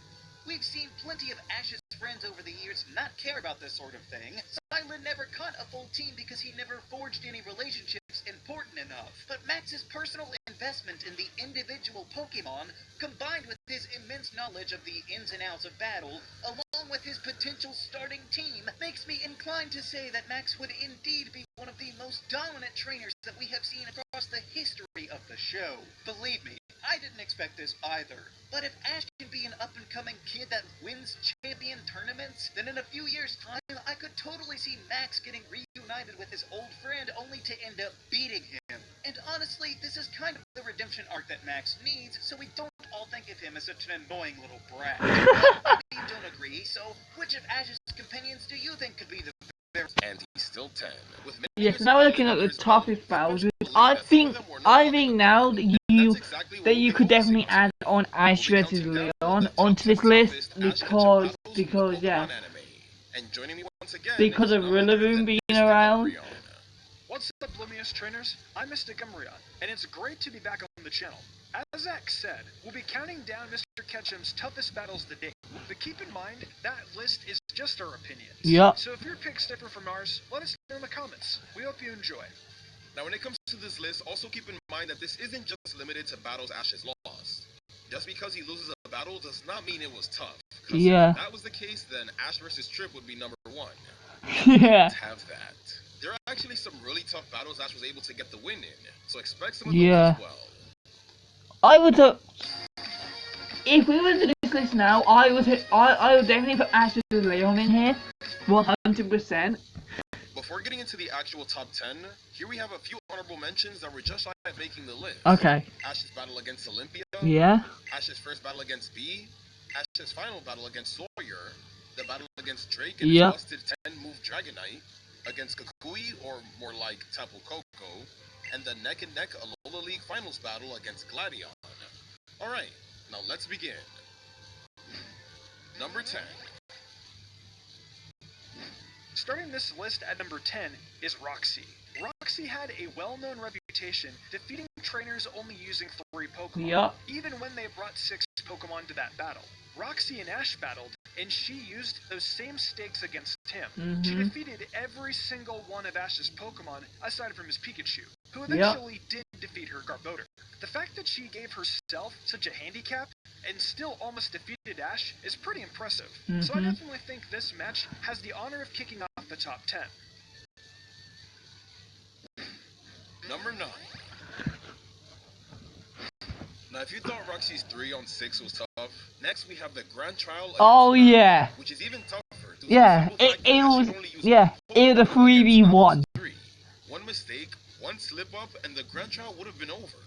We've seen plenty of Ash's friends over the years not care about this sort of thing. Silent never caught a full team because he never forged any relationships important enough. But Max's personal investment in the individual Pokemon, combined with his immense knowledge of the ins and outs of battle, along with his potential starting team, makes me inclined to say that Max would indeed be one of the most dominant trainers that we have seen across the history of the show. Believe me, I didn't expect this either. But if Ash can be an up-and-coming kid that wins champion tournaments, then in a few years' time, I could totally see Max getting reunited with his old friend only to end up beating him. And honestly, this is kind of the redemption arc that Max needs, so we don't all think of him as such an annoying little brat. Maybe you don't agree, so which of Ash's companions do you think could be the and he's still 10. Yes, now we're looking at the toughest battles. I think now that you could definitely add on Ash vs Leon onto this list because of Rillaboom being around. What's up, Lumious trainers? I'm Mystic Umbreon, and it's great to be back on the channel. As Zach said, we'll be counting down Mr. Ketchum's toughest battles to date, but keep in mind, that list is just our opinions. Yep. So if your picks differ from ours, let us know in the comments. We hope you enjoy. Now when it comes to this list, also keep in mind that this isn't just limited to battles Ash has lost. Just because he loses a battle does not mean it was tough. Yeah. If that was the case, then Ash vs. Trip would be number 1. Yeah. Have that. There are actually some really tough battles Ash was able to get the win in, so expect some of those as well. I would if we were to do this list now, I would definitely put Ash vs Leon in here, 100%. Before getting into the actual top 10, here we have a few honorable mentions that were just shy of making the list. Okay. Ash's battle against Olympia. Yeah. Ash's first battle against B. Ash's final battle against Sawyer. The battle against Drake and his busted 10-move Dragonite. Against Kukui, or more like Tapu Koko. And the neck-and-neck Alola League Finals battle against Gladion. Alright, now let's begin. Number 10. Starting this list at number 10 is Roxy. Roxy had a well-known reputation defeating trainers only using 3 Pokemon, even when they brought 6 Pokemon to that battle. Roxy and Ash battled, and she used those same stakes against him. She defeated every single one of Ash's Pokemon, aside from his Pikachu, who eventually did defeat her Garbodor. The fact that she gave herself such a handicap and still almost defeated Ash is pretty impressive. So I definitely think this match has the honor of kicking off the top 10. Number 9. Now, if you thought Roxy's 3 on 6 was tough, next we have the Grand Trial. Which is even tougher. It was a 3v1. One mistake, one slip up, and the Grand Trial would have been over.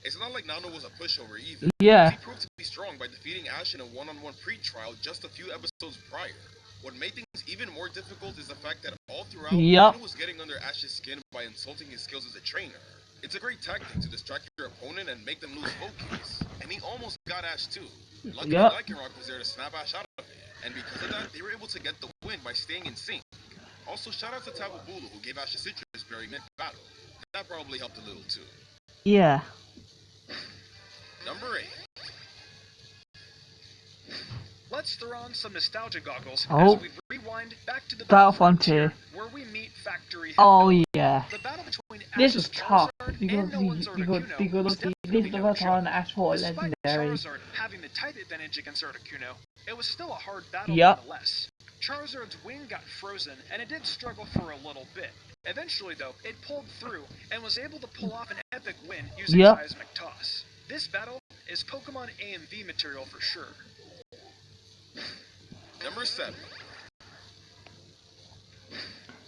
It's not like Nano was a pushover either. He proved to be strong by defeating Ash in a one-on-one pre-trial just a few episodes prior. What made things even more difficult is the fact that all throughout, Nano was getting under Ash's skin by insulting his skills as a trainer. It's a great tactic to distract your opponent and make them lose focus. And he almost got Ash too. Luckily, Lycanroc was there to snap Ash out of it. And because of that, they were able to get the win by staying in sync. Also, shout out to Tapu Bulu, who gave Ash a Citrus Berry mid-battle. That probably helped a little too. Yeah. Number 8. Let's throw on some nostalgia goggles as we rewind back to the Battle Frontier, where we Oh yeah. The battle between This Ash's was tough Charizard because and no one's because was obviously definitely this is the no first time joke. Ash fought a Despite legendary. Charizard having the type advantage against Articuno, it was still a hard battle nonetheless. Charizard's wing got frozen, and it did struggle for a little bit. Eventually, though, it pulled through and was able to pull off an epic win using Seismic Toss. This battle is Pokemon A and V material for sure. Number 7.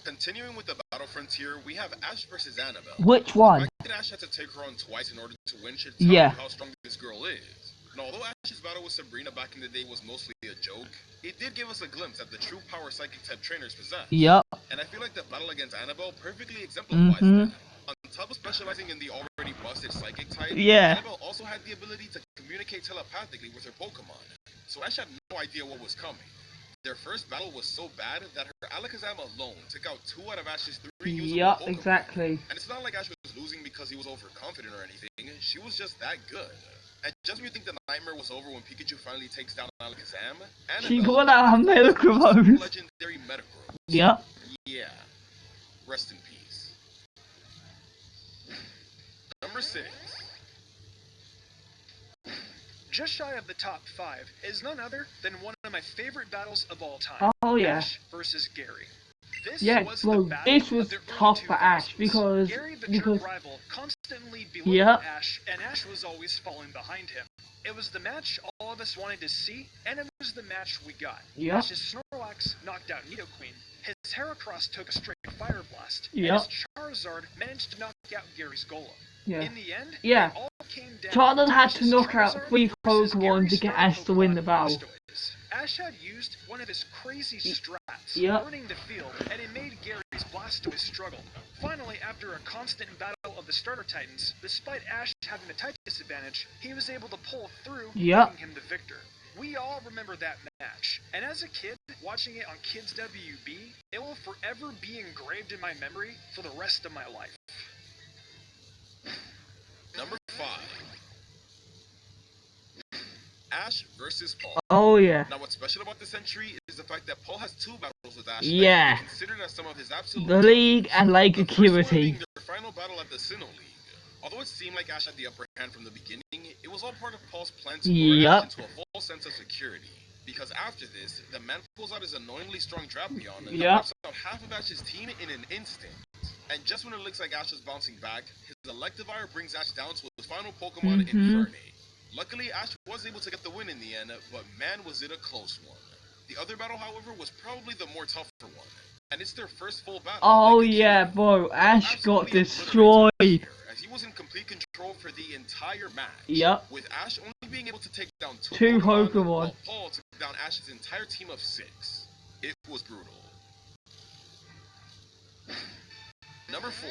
Continuing with the Battle Frontier, we have Ash versus Annabelle. Which one? The fact that Ash had to take her on twice in order to win should tell you how strong this girl is. And although Ash's battle with Sabrina back in the day was mostly a joke, it did give us a glimpse at the true power Psychic type trainers possess. And I feel like the battle against Annabelle perfectly exemplifies that. On top of specializing in the already busted Psychic type, Annabelle also had the ability to communicate telepathically with her Pokemon. So Ash had no idea what was coming. Their first battle was so bad that her Alakazam alone took out 2 out of Ash's 3 usable Pokemon. Exactly. And it's not like Ash was losing because he was overconfident or anything, she was just that good. And just when you think the nightmare was over when Pikachu finally takes down Alakazam, she got out her Metagross. Legendary Metagross. Yeah. Rest in peace. Number 6. Just shy of the top 5 is none other than one of my favorite battles of all time. Ash versus Gary. This was the battle this was tough for Ash because Gary, the true rival, constantly belittled Ash, and Ash was always falling behind him. It was the match all of us wanted to see, and it was the match we got. Ash's Snorlax knocked out Nidoqueen, his Heracross took a straight Fire Blast, and his Charizard managed to knock out Gary's Golem. In the end, it all came down Charizard had to knock out 3 Pokemon to get Ash to win the battle. Ash had used one of his crazy strats, learning the field, and it made Gary's Blastoise struggle. Finally, after a constant battle of the starter Titans, despite Ash having the type disadvantage, he was able to pull through, making him the victor. We all remember that match, and as a kid, watching it on Kids WB, it will forever be engraved in my memory for the rest of my life. Number 5. Ash versus Paul. Now what's special about this entry is the fact that Paul has 2 battles with Ash that are considered as some of his absolute the League and Lake Acuity. Their final battle at the Sinnoh League. Although it seemed like Ash had the upper hand from the beginning, it was all part of Paul's plan to lure Ash into a false sense of security. Because after this, the man pulls out his annoyingly strong Drapion and knocks out half of Ash's team in an instant. And just when it looks like Ash is bouncing back, his Electivire brings Ash down to his final Pokemon, Infernape. Luckily, Ash was able to get the win in the end, but man was it a close one. The other battle, however, was probably the more tougher one. And it's their first full battle. Bro, Ash got destroyed. As he was in complete control for the entire match. With Ash only being able to take down 2 Pokemon, while Paul took down Ash's entire team of 6. It was brutal. Number 4.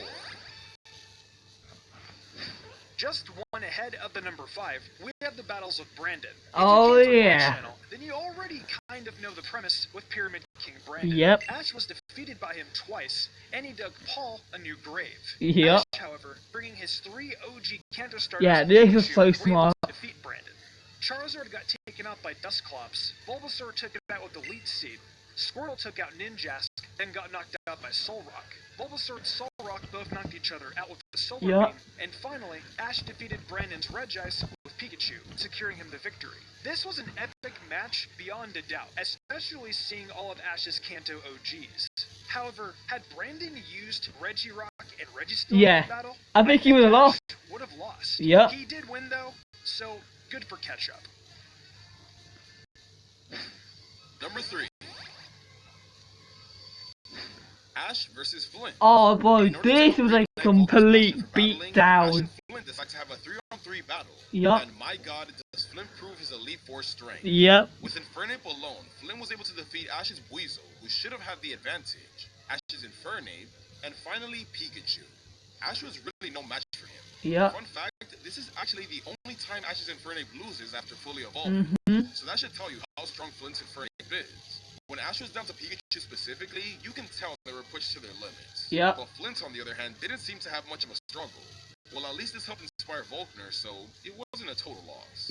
Just one ahead of the number 5, we have the battles of Brandon. Then you already kind of know the premise with Pyramid King Brandon. Ash was defeated by him twice, and he dug Paul a new grave. Ash, however, bringing his 3 OG Kanto starters, this is so smart. To defeat Brandon. Charizard got taken out by Dusclops, Bulbasaur took it out with the Leech Seed, Squirtle took out Ninjask, then got knocked out by Solrock. Bulbasaur and Solrock both knocked each other out with the Solar Beam, and finally, Ash defeated Brandon's Regice with Pikachu, securing him the victory. This was an epic match beyond a doubt, especially seeing all of Ash's Kanto OGs. However, had Brandon used Regirock and Registeel in the battle, I think he would have lost. Would have lost. He did win though, so good for Ketchum. Number 3. Ash versus Flint. Oh boy, this was a complete beatdown. Ash and Flint decide to have a 3-on-3 battle. And my god, does Flint prove his Elite Four strength. With Infernape alone, Flint was able to defeat Ash's Weasel, who should have had the advantage, Ash's Infernape, and finally Pikachu. Ash was really no match for him. Fun fact, this is actually the only time Ash's Infernape loses after fully evolving. So that should tell you how strong Flint's Infernape is. When Ash was down to Pikachu specifically, you can tell they were pushed to their limits. But Flint, on the other hand, didn't seem to have much of a struggle. Well, at least this helped inspire Volkner, so it wasn't a total loss.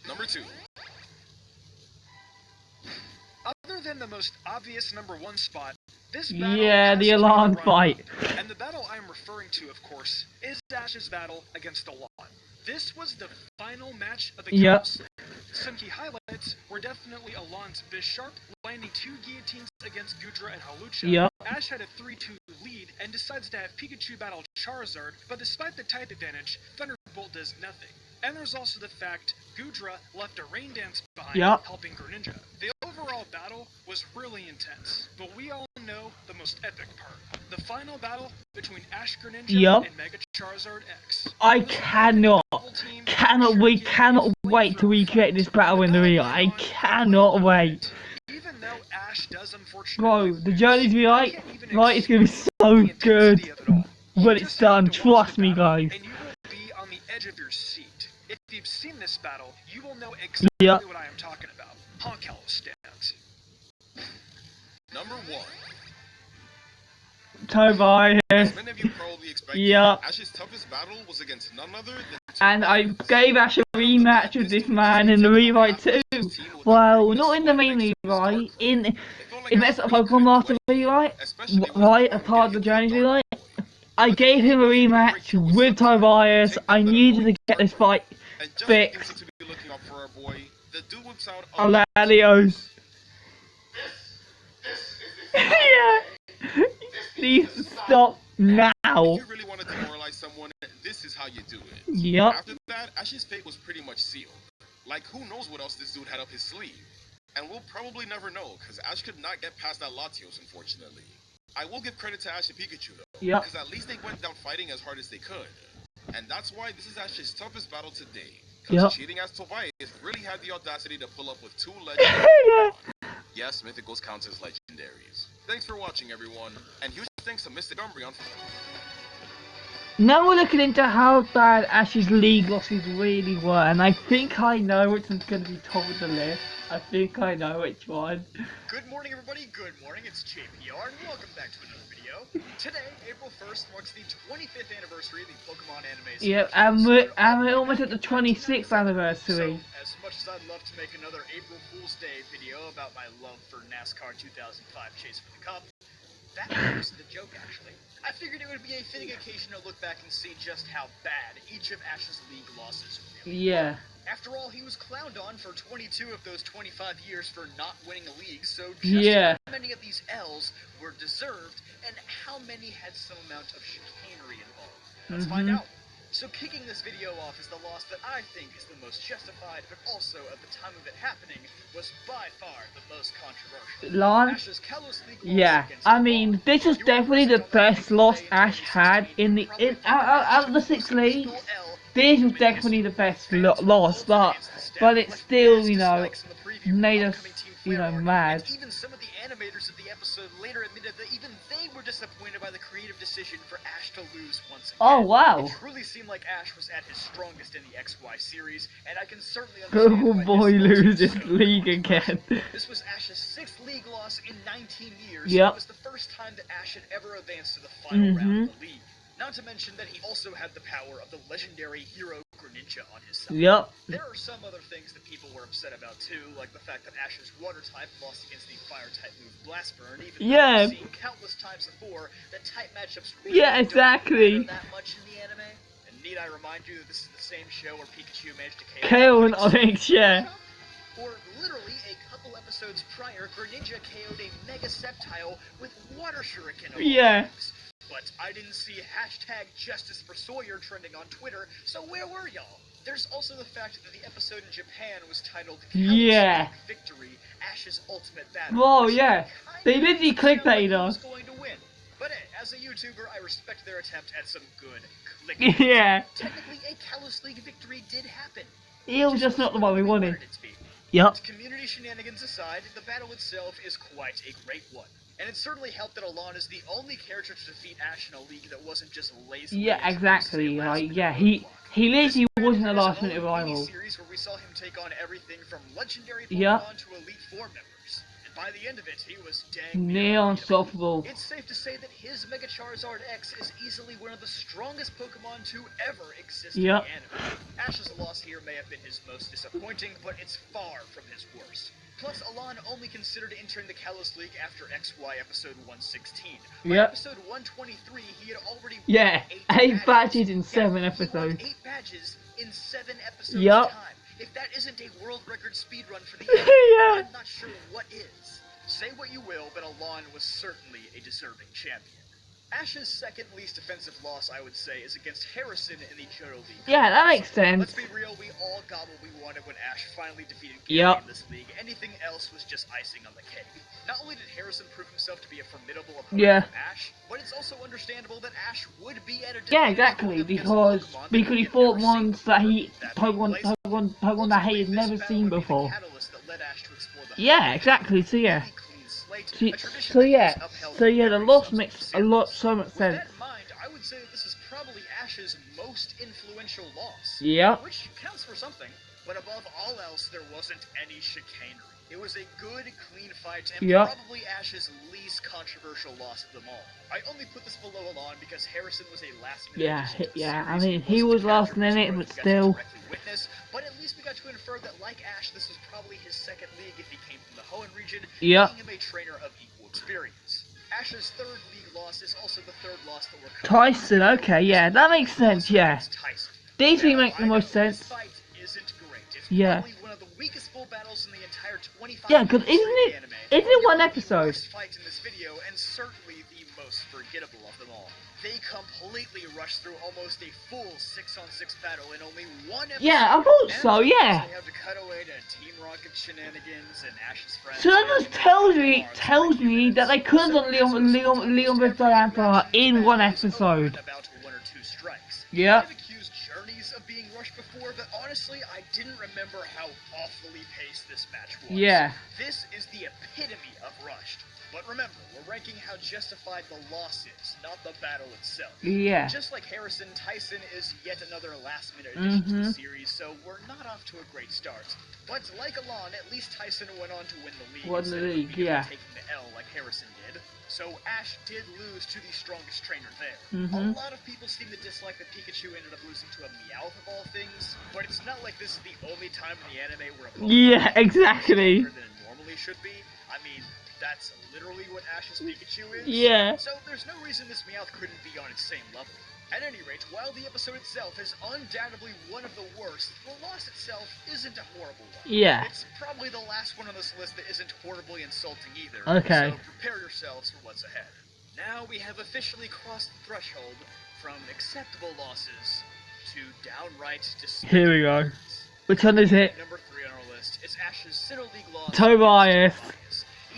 Number 2. Other than the most obvious number 1 spot, Yeah, the Alon fight. And the battle I'm referring to, of course, is Ash's battle against Alon. This was the final match of the Council. Some key highlights were definitely Alon's Bisharp landing 2 guillotines against Goodra and Hawlucha. Ash had a 3-2 lead and decides to have Pikachu battle Charizard, but despite the type advantage, Thunderbolt does nothing. And there's also the fact Goodra left a rain dance behind helping Greninja. The overall battle was really intense, but we all know the most epic part. The final battle between Ash Greninja and Mega Charizard X. I cannot wait to recreate this battle in the real. I cannot wait. Even though Ash does unfortunately, bro, the journey's right, it's gonna be so good when it's done. Trust me, guys. And you will be on the edge of your seat. If you've seen this battle, you will know exactly what I am talking about. Honk stands. Number 1. Tobias. Many of you probably expected, Ash's toughest battle was against none other than and I gave Ash a rematch with this man in the rewrite too. Well, not in the main rewrite, in Mess Up Pokemon Master rewrite, right, a part of the Journey rewrite. I gave him a rematch with Tobias. I needed to get this fight fixed. Alanios. Yeah. Please stop now. If you really want to demoralize someone, this is how you do it. After that, Ash's fate was pretty much sealed. Like, who knows what else this dude had up his sleeve? And we'll probably never know, because Ash could not get past that Latios, unfortunately. I will give credit to Ash and Pikachu, though, because at least they went down fighting as hard as they could. And that's why this is Ash's toughest battle to date. Because cheating as Tobias really had the audacity to pull up with 2 legendaries. Yes, Mythicals counts as legendaries. Thanks for watching, everyone, and huge thanks to Mr. Umbreon. Now we're looking into how bad Ash's league losses really were, and I think I know which one's going to be top of the list. I think I know which one. Good morning, everybody. Good morning. It's JPR, and welcome back to another video. Today, April 1st, marks the 25th anniversary of the Pokemon anime series. Yep, and we're almost at the 26th anniversary. So, as much as I'd love to make another April Fool's Day video about my love for NASCAR 2005 Chase for the Cup, that wasn't a joke, actually. I figured it would be a fitting occasion to look back and see just how bad each of Ash's league losses really were. After all, he was clowned on for 22 of those 25 years for not winning a league, so just how many of these L's were deserved, and how many had some amount of chicanery involved? Let's find out. So kicking this video off is the loss that I think is the most justified, but also at the time of it happening, was by far the most controversial. Ash's Kalos League loss I mean, this is definitely the best loss Ash had out of the 6 leagues. This is definitely the best loss, but it still, you know, made us, you know, mad. Even some of the animators of the episode later admitted that even they were disappointed by the creative decision for Ash to lose once again. Oh wow! It truly seemed like Ash was at his strongest in the XY series, and I can certainly understand why boy loses league again. This was Ash's 6th league loss in 19 years. It was the first time that Ash had ever advanced to the final round of the league. Not to mention that he also had the power of the legendary hero Greninja on his side. There are some other things that people were upset about too, like the fact that Ash's water type lost against the fire type move Blast Burn, even though we've seen countless times before that type matchups really don't matter that much in the anime. And need I remind you that this is the same show where Pikachu managed to KO an Onix, Or literally a couple episodes prior, Greninja KO'd a Mega Sceptile with Water Shuriken. But I didn't see #Justice for Sawyer trending on Twitter, so where were y'all? There's also the fact that the episode in Japan was titled Victory, Ash's Ultimate Battle. They literally clickbaited us. Going to win. But hey, as a YouTuber, I respect their attempt at some good clickbait. Technically, a Kalos League victory did happen. It was just not the one we wanted. Community shenanigans aside, the battle itself is quite a great one. And it certainly helped that Alon is the only character to defeat Ash in a league that wasn't just lazy. Exactly. He literally wasn't a last minute rival. Series where we saw him take on everything from legendary Pokemon to Elite Four members. And By the end of it, he was dang near unstoppable. It's safe to say that his Mega Charizard X is easily one of the strongest Pokemon to ever exist in the anime. Ash's loss here may have been his most disappointing, but it's far from his worst. Plus, Alon only considered entering the Kalos League after XY episode 116. By episode 123, he had already won 8 badges in 7 episodes. 8 badges in 7 episodes time. If that isn't a world record speedrun for the anime, I'm not sure what is. Say what you will, but Alon was certainly a deserving champion. Ash's second least offensive loss, I would say, is against Harrison in the Johto League. Yeah, that makes sense. Let's be real, we all got what we wanted when Ash finally defeated Gary in this league. Anything else was just icing on the cake. Not only did Harrison prove himself to be a formidable opponent for Ash, but it's also understandable that Ash would be at a disadvantage because he fought ones that Pokemon that he had never seen before. Yeah, exactly. So the loss makes so much sense. With that in mind, I would say that this is probably Ash's most influential loss. Which counts for something, but above all else, there wasn't any chicanery. It was a good, clean fight, and probably Ash's least controversial loss of them all. I only put this below Alon because Harrison was a last-minute I mean, he was last minute, but still. But at least we got to infer that, like Ash, this was probably his second league if he came from the Hoenn region, making him a trainer of equal experience. Ash's third league loss is also the third loss that we're covering. Tyson, okay, that makes sense, These three make the most sense. This fight isn't great. It's probably one of the weakest full battles in the entire 25 because isn't it one episode? Worst fight in this video, and certainly the most forgettable of them all. They completely rushed through almost a full 6-on-6 battle in only one episode. Yeah, I thought so, They have to cut away to Team Rocket shenanigans and Ash's friends. So that just tells me that they couldn't have done Leon vs. Diantha in one episode. About 1 or 2 strikes. Yep. I've accused Journeys of being rushed before, but honestly, I didn't remember how awfully paced this match was. Yeah. This is the epitome of rushed. But remember, we're ranking how justified the loss is, not the battle itself. Yeah. Just like Harrison, Tyson is yet another last-minute addition to the series, so we're not off to a great start. But like Alon, at least Tyson went on to win the league instead of taking the L like Harrison did. So Ash did lose to the strongest trainer there. A lot of people seem to dislike that Pikachu ended up losing to a Meowth of all things, but it's not like this is the only time in the anime where a Pokemon is stronger than it normally should be. I mean, that's literally what Ash's Pikachu is. So there's no reason this Meowth couldn't be on its same level. At any rate, while the episode itself is undoubtedly one of the worst, the loss itself isn't a horrible one. It's probably the last one on this list that isn't horribly insulting either. So prepare yourselves for what's ahead. Now we have officially crossed the threshold from acceptable losses to downright despicable. Here we go. Which one is it? Number 3 on our list is Ash's Sinnoh League loss. Tobias.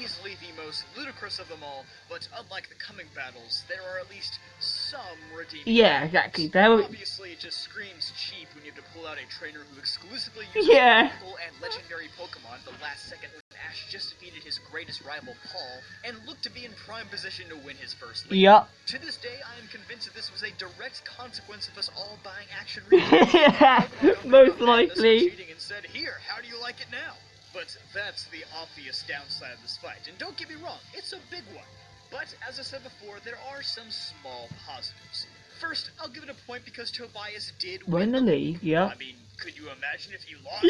Easily the most ludicrous of them all, but unlike the coming battles, there are at least some redeeming exactly. Obviously, it just screams cheap when you have to pull out a trainer who exclusively uses mythical and legendary Pokemon the last second when Ash just defeated his greatest rival, Paul, and looked to be in prime position to win his first league. To this day, I am convinced that this was a direct consequence of us all buying Action Regions. Most likely. And said, "Here, how do you like it now?" But that's the obvious downside of this fight, and don't get me wrong, it's a big one. But, as I said before, there are some small positives. First, I'll give it a point because Tobias did win the league. I mean, could you imagine if he lost?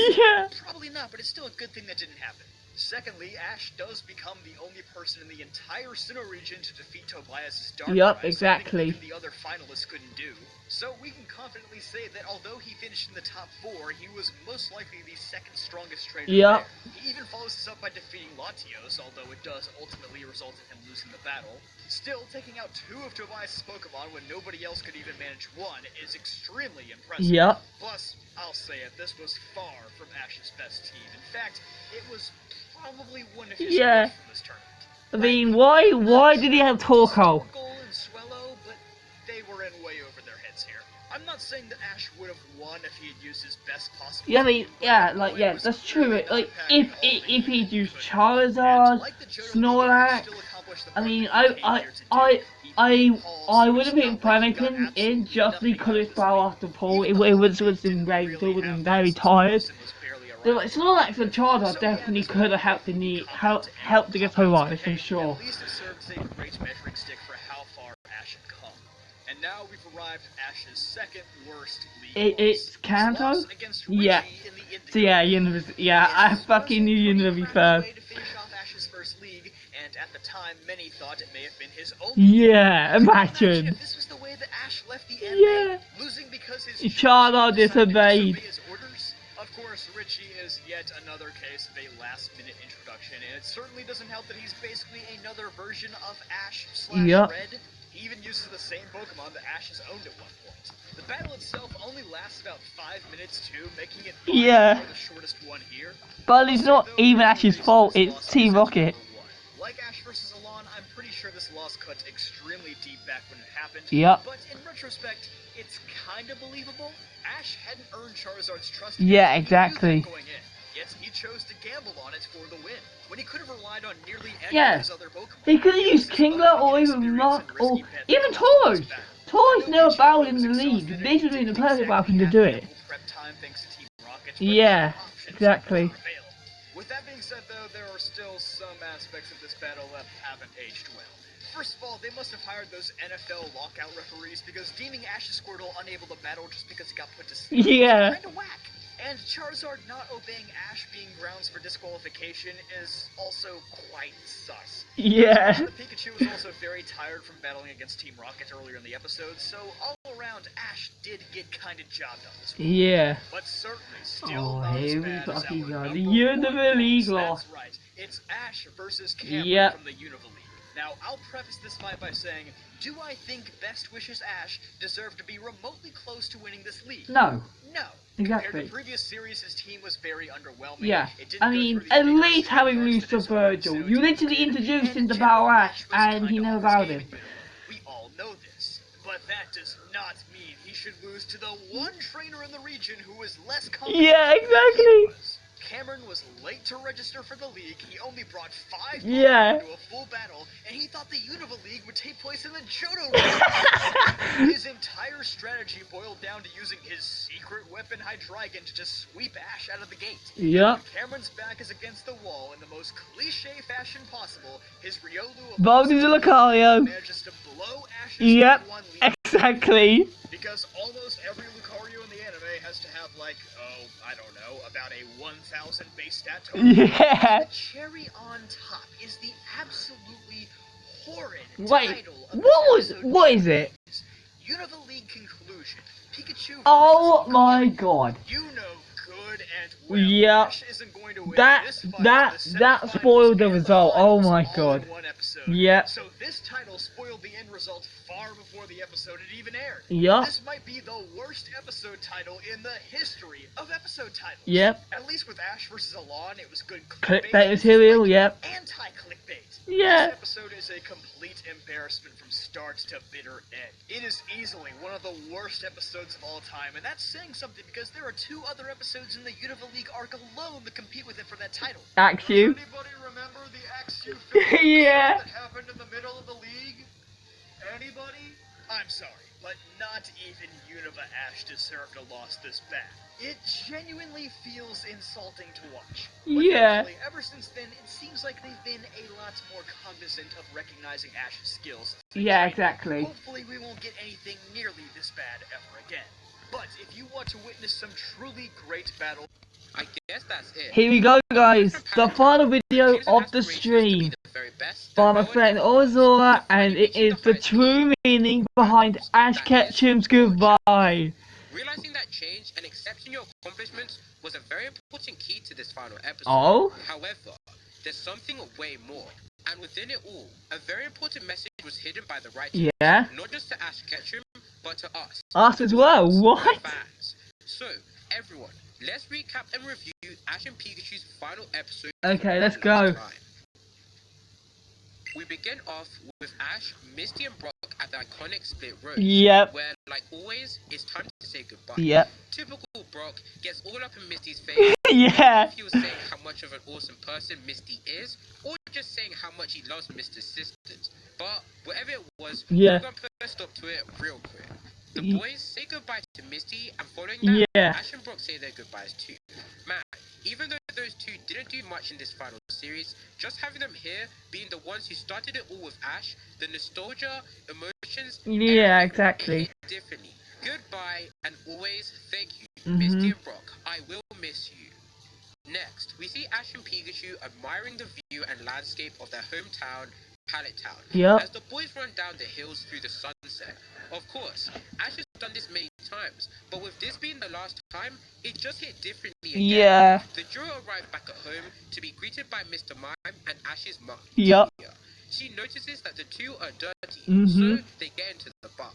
Probably not, but it's still a good thing that didn't happen. Secondly, Ash does become the only person in the entire Sinnoh region to defeat Tobias' Dark Rise, something even the other finalists couldn't do. So we can confidently say that although he finished in the top 4, he was most likely the second strongest trainer there. He even follows this up by defeating Latios, although it does ultimately result in him losing the battle. Still, taking out 2 of Tobias' Pokemon when nobody else could even manage 1 is extremely impressive. Plus, I'll say it, this was far from Ash's best team. In fact, it was probably one of his worst from this tournament. I mean, why did he have Torkoal? And Swellow, but they were in way over their heads here. I'm not saying that Ash would have won if he had used his best possible. That's true. Like, if he'd used Charizard, Snorlax, I mean, I would have been panicking in just because it's battle after Paul. It would have been very tired. It's not like the Charizard definitely could have helped helped to get Polaris for sure. At least it serves as a great measuring stick for how far Ash had come. And now we've arrived at Ash's second worst league. It's Kanto? Yeah. So yeah, I fucking knew you would be first. And at the time, many thought it may have been his own. Yeah, imagine. If this was the way that Ash left the anime, losing because his Charizard disobeyed. His orders. Of course, Richie is yet another case of a last-minute introduction, and it certainly doesn't help that he's basically another version of Ash/Red. He even uses the same Pokemon that Ash has owned at one point. The battle itself only lasts about 5 minutes too, making it the shortest one here. But it's not even Ash's fault, it's Team Rocket. Like Ash vs. Alon, I'm pretty sure this loss cut extremely deep back when it happened. But in retrospect, it's kinda believable. Ash hadn't earned Charizard's trust. Yeah, exactly. Going in. Yet he chose to gamble on it for the win, when he could have relied on nearly any of his other Pokemon. He could have used Kingler or even even Tauros. Tauros never battled in the league. This would be the perfect weapon to do it. Yeah, exactly. With that being said, though, there are still some aspects of this battle that haven't aged well. First of all, they must have hired those NFL lockout referees because deeming Ash's Squirtle unable to battle just because he got put to sleep is kinda whack. And Charizard not obeying Ash being grounds for disqualification is also quite sus. Yeah. Pikachu was also very tired from battling against Team Rocket earlier in the episode, so all around, Ash did get kinda jobbed on this one. Yeah. But certainly still not as bad as our the Unova League loss. That's right. It's Ash versus Cameron from the Unova League. Now, I'll preface this by saying, do I think Best Wishes Ash deserved to be remotely close to winning this league? No. No. Exactly. Compared to previous series, his team was very underwhelming. Yeah. I mean, at least having lost to Virgil. You literally introduced him to Battle Ash, and he never battled him. We all know this. But that does not mean he should lose to the one trainer in the region who was less competent. Yeah, exactly. Cameron was late to register for the league. He only brought 5 Pokemon to a full battle, and he thought the Unova League would take place in the Johto region. His entire strategy boiled down to using his secret weapon Hydreigon to just sweep Ash out of the gate. Yep. When Cameron's back is against the wall in the most cliche fashion possible, his Riolu manages to blow Ash's one lead. Exactly. Because almost every Lucario in the anime has to have, like, I don't know, about a 1000 base stat total. Yeah. The cherry on top is the absolutely horrid title of what is it? Unova League Conclusion. Pikachu Oh my god. You know good and well. Ash isn't going to win this fight. That spoiled the result. Oh my god. Yeah. So this title spoiled the end result far before the episode had even aired. Yeah. This might be the worst episode title in the history of episode titles. Yep. At least with Ash vs. Alon, it was good clickbait material, yep. Anti-clickbait. Yeah. This episode is a complete embarrassment from start to bitter end. It is easily one of the worst episodes of all time, and that's saying something because there are 2 other episodes in the Unova League arc alone that compete with it for that title. Axew. Does anybody remember the Axew film that happened in the middle of the league? Anybody? I'm sorry, but not even Unova Ash deserved a loss this bad. It genuinely feels insulting to watch. But thankfully, ever since then, it seems like they've been a lot more cognizant of recognizing Ash's skills. Yeah, exactly. Hopefully we won't get anything nearly this bad ever again. But if you want to witness some truly great battle, I guess that's it. Here we go, guys. The final video of the stream by my friend Ozora, and it is the true meaning behind Ash Ketchum's goodbye. Realizing that change and accepting your accomplishments was a very important key to this final episode. Oh? However, there's something way more. And within it all, a very important message was hidden by the writers. Yeah? Not just to Ash Ketchum, but to us. Us as well? What? Fans. So, everyone, let's recap and review Ash and Pikachu's final episode. Okay, let's go. We begin off with Ash, Misty and Brock at the iconic split road. Yep. Where, like always, it's time to say goodbye. Yep. Typical Brock gets all up in Misty's face. Yeah. He was saying how much of an awesome person Misty is, or just saying how much he loves Mister's sisters. But whatever it was, we're gonna put a stop to it real quick. The boys say goodbye to Misty, and following that, Ash and Brock say their goodbyes too. Man, Even though those two didn't do much in this final series, just having them here, being the ones who started it all with Ash, the nostalgia, emotions, yeah, exactly. It hit differently. Goodbye, and always thank you, Misty and Brock. I will miss you. Next, we see Ash and Pikachu admiring the view and landscape of their hometown, Pallet Town, as the boys run down the hills through the sunset. Of course, Ash has done this many times, but with this being the last time, it just hit differently again. Yeah. The duo arrive back at home to be greeted by Mr. Mime and Ash's mum, Yep. Delia. She notices that the two are dirty, so they get into the bath.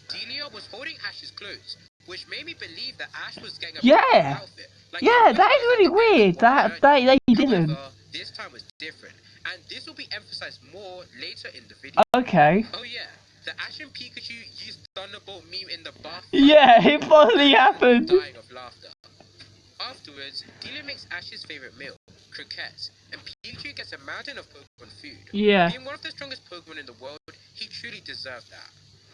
Delia was holding Ash's clothes, which made me believe that Ash was getting a outfit. Like yeah, that is really weird. That they didn't. However, this time was different, and this will be emphasized more later in the video. Okay. Oh yeah, the Ash and Pikachu used Thunderbolt meme in the bath. Yeah, it finally happened. Dying of laughter. Afterwards, Delia makes Ash's favorite meal, croquettes, and Pikachu gets a mountain of Pokemon food. Yeah. Being one of the strongest Pokemon in the world, he truly deserved that.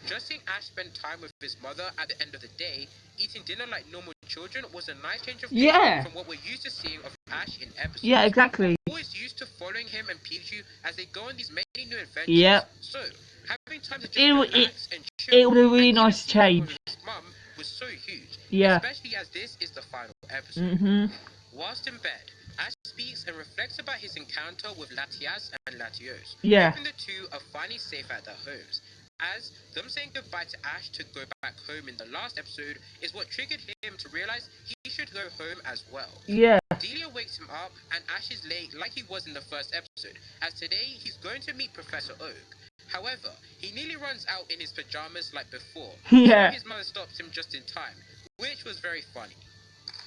Just seeing Ash spend time with his mother at the end of the day, eating dinner like normal children, was a nice change of pace from what we're used to seeing of Ash in episodes. Yeah, exactly. We're always used to following him and Pikachu as they go on these many new adventures. Yeah. So, having time to just relax and chill, it was a really nice change. His mum was so huge. Yeah. Especially as this is the final episode. Whilst in bed, Ash speaks and reflects about his encounter with Latias and Latios. Yeah. Hoping the two are finally safe at their homes. As them saying goodbye to Ash to go back home in the last episode is what triggered him to realize he should go home as well. Yeah. Delia wakes him up and Ash is late like he was in the first episode, as today he's going to meet Professor Oak. However, he nearly runs out in his pajamas like before. Yeah. So his mother stops him just in time, which was very funny.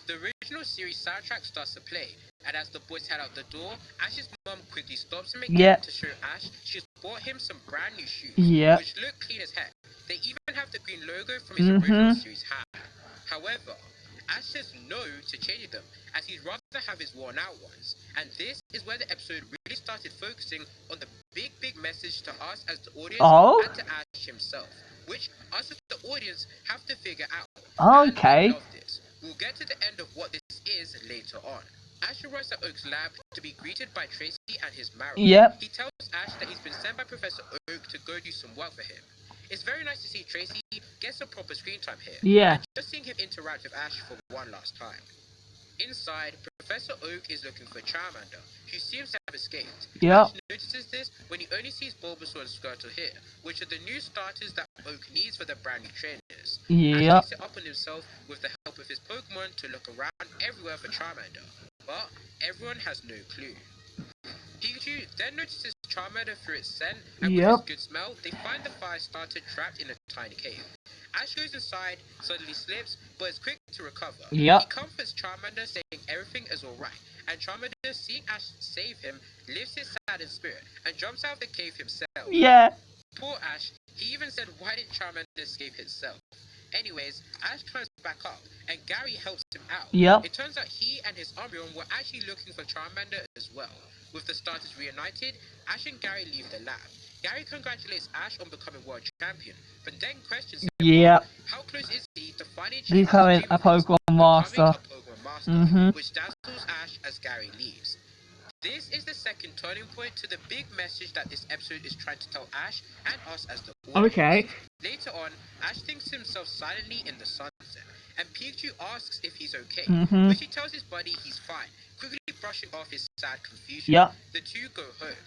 The original series soundtrack starts to play, and as the boys head out the door, Ash's mum quickly stops him again to show Ash she's bought him some brand new shoes, which look clean as heck. They even have the green logo from his original series hat. However, Ash says no to changing them, as he'd rather have his worn out ones. And this is where the episode really started focusing on the big message to us as the audience and to Ash himself, which us as the audience have to figure out. Okay. And I love this. We'll get to the end of what this is later on. Ash arrives at Oak's lab to be greeted by Tracy and his marrow. Yep. He tells Ash that he's been sent by Professor Oak to go do some work for him. It's very nice to see Tracy get some proper screen time here. Yeah. And just seeing him interact with Ash for one last time. Inside, Professor Oak is looking for Charmander, who seems to have escaped. Yep. Ash notices this when he only sees Bulbasaur and Squirtle here, which are the new starters that Oak needs for the brand new trainers. Yep. Ash takes it up on himself with the help of his Pokemon to look around everywhere for Charmander, but everyone has no clue. Pikachu then notices Charmander through its scent, and with its good smell, they find the fire starter trapped in a tiny cave. Ash goes inside, suddenly slips, but is quick to recover. He comforts Charmander, saying everything is alright, and Charmander, seeing Ash save him, lifts his saddened spirit, and jumps out of the cave himself. Yeah. Poor Ash, he even said, why did Charmander escape himself? Anyways, Ash climbs back up, and Gary helps him out. It turns out he and his Umbreon were actually looking for Charmander as well. With the starters reunited, Ash and Gary leave the lab. Gary congratulates Ash on becoming world champion, but then questions him how close is he to finally becoming a Pokemon Master. Which dazzles Ash as Gary leaves. This is the second turning point to the big message that this episode is trying to tell Ash and us as the audience. Okay. Later on, Ash thinks to himself silently in the sunset, and Pikachu asks if he's okay, which he tells his buddy he's fine, quickly brushing off his sad confusion. The two go home.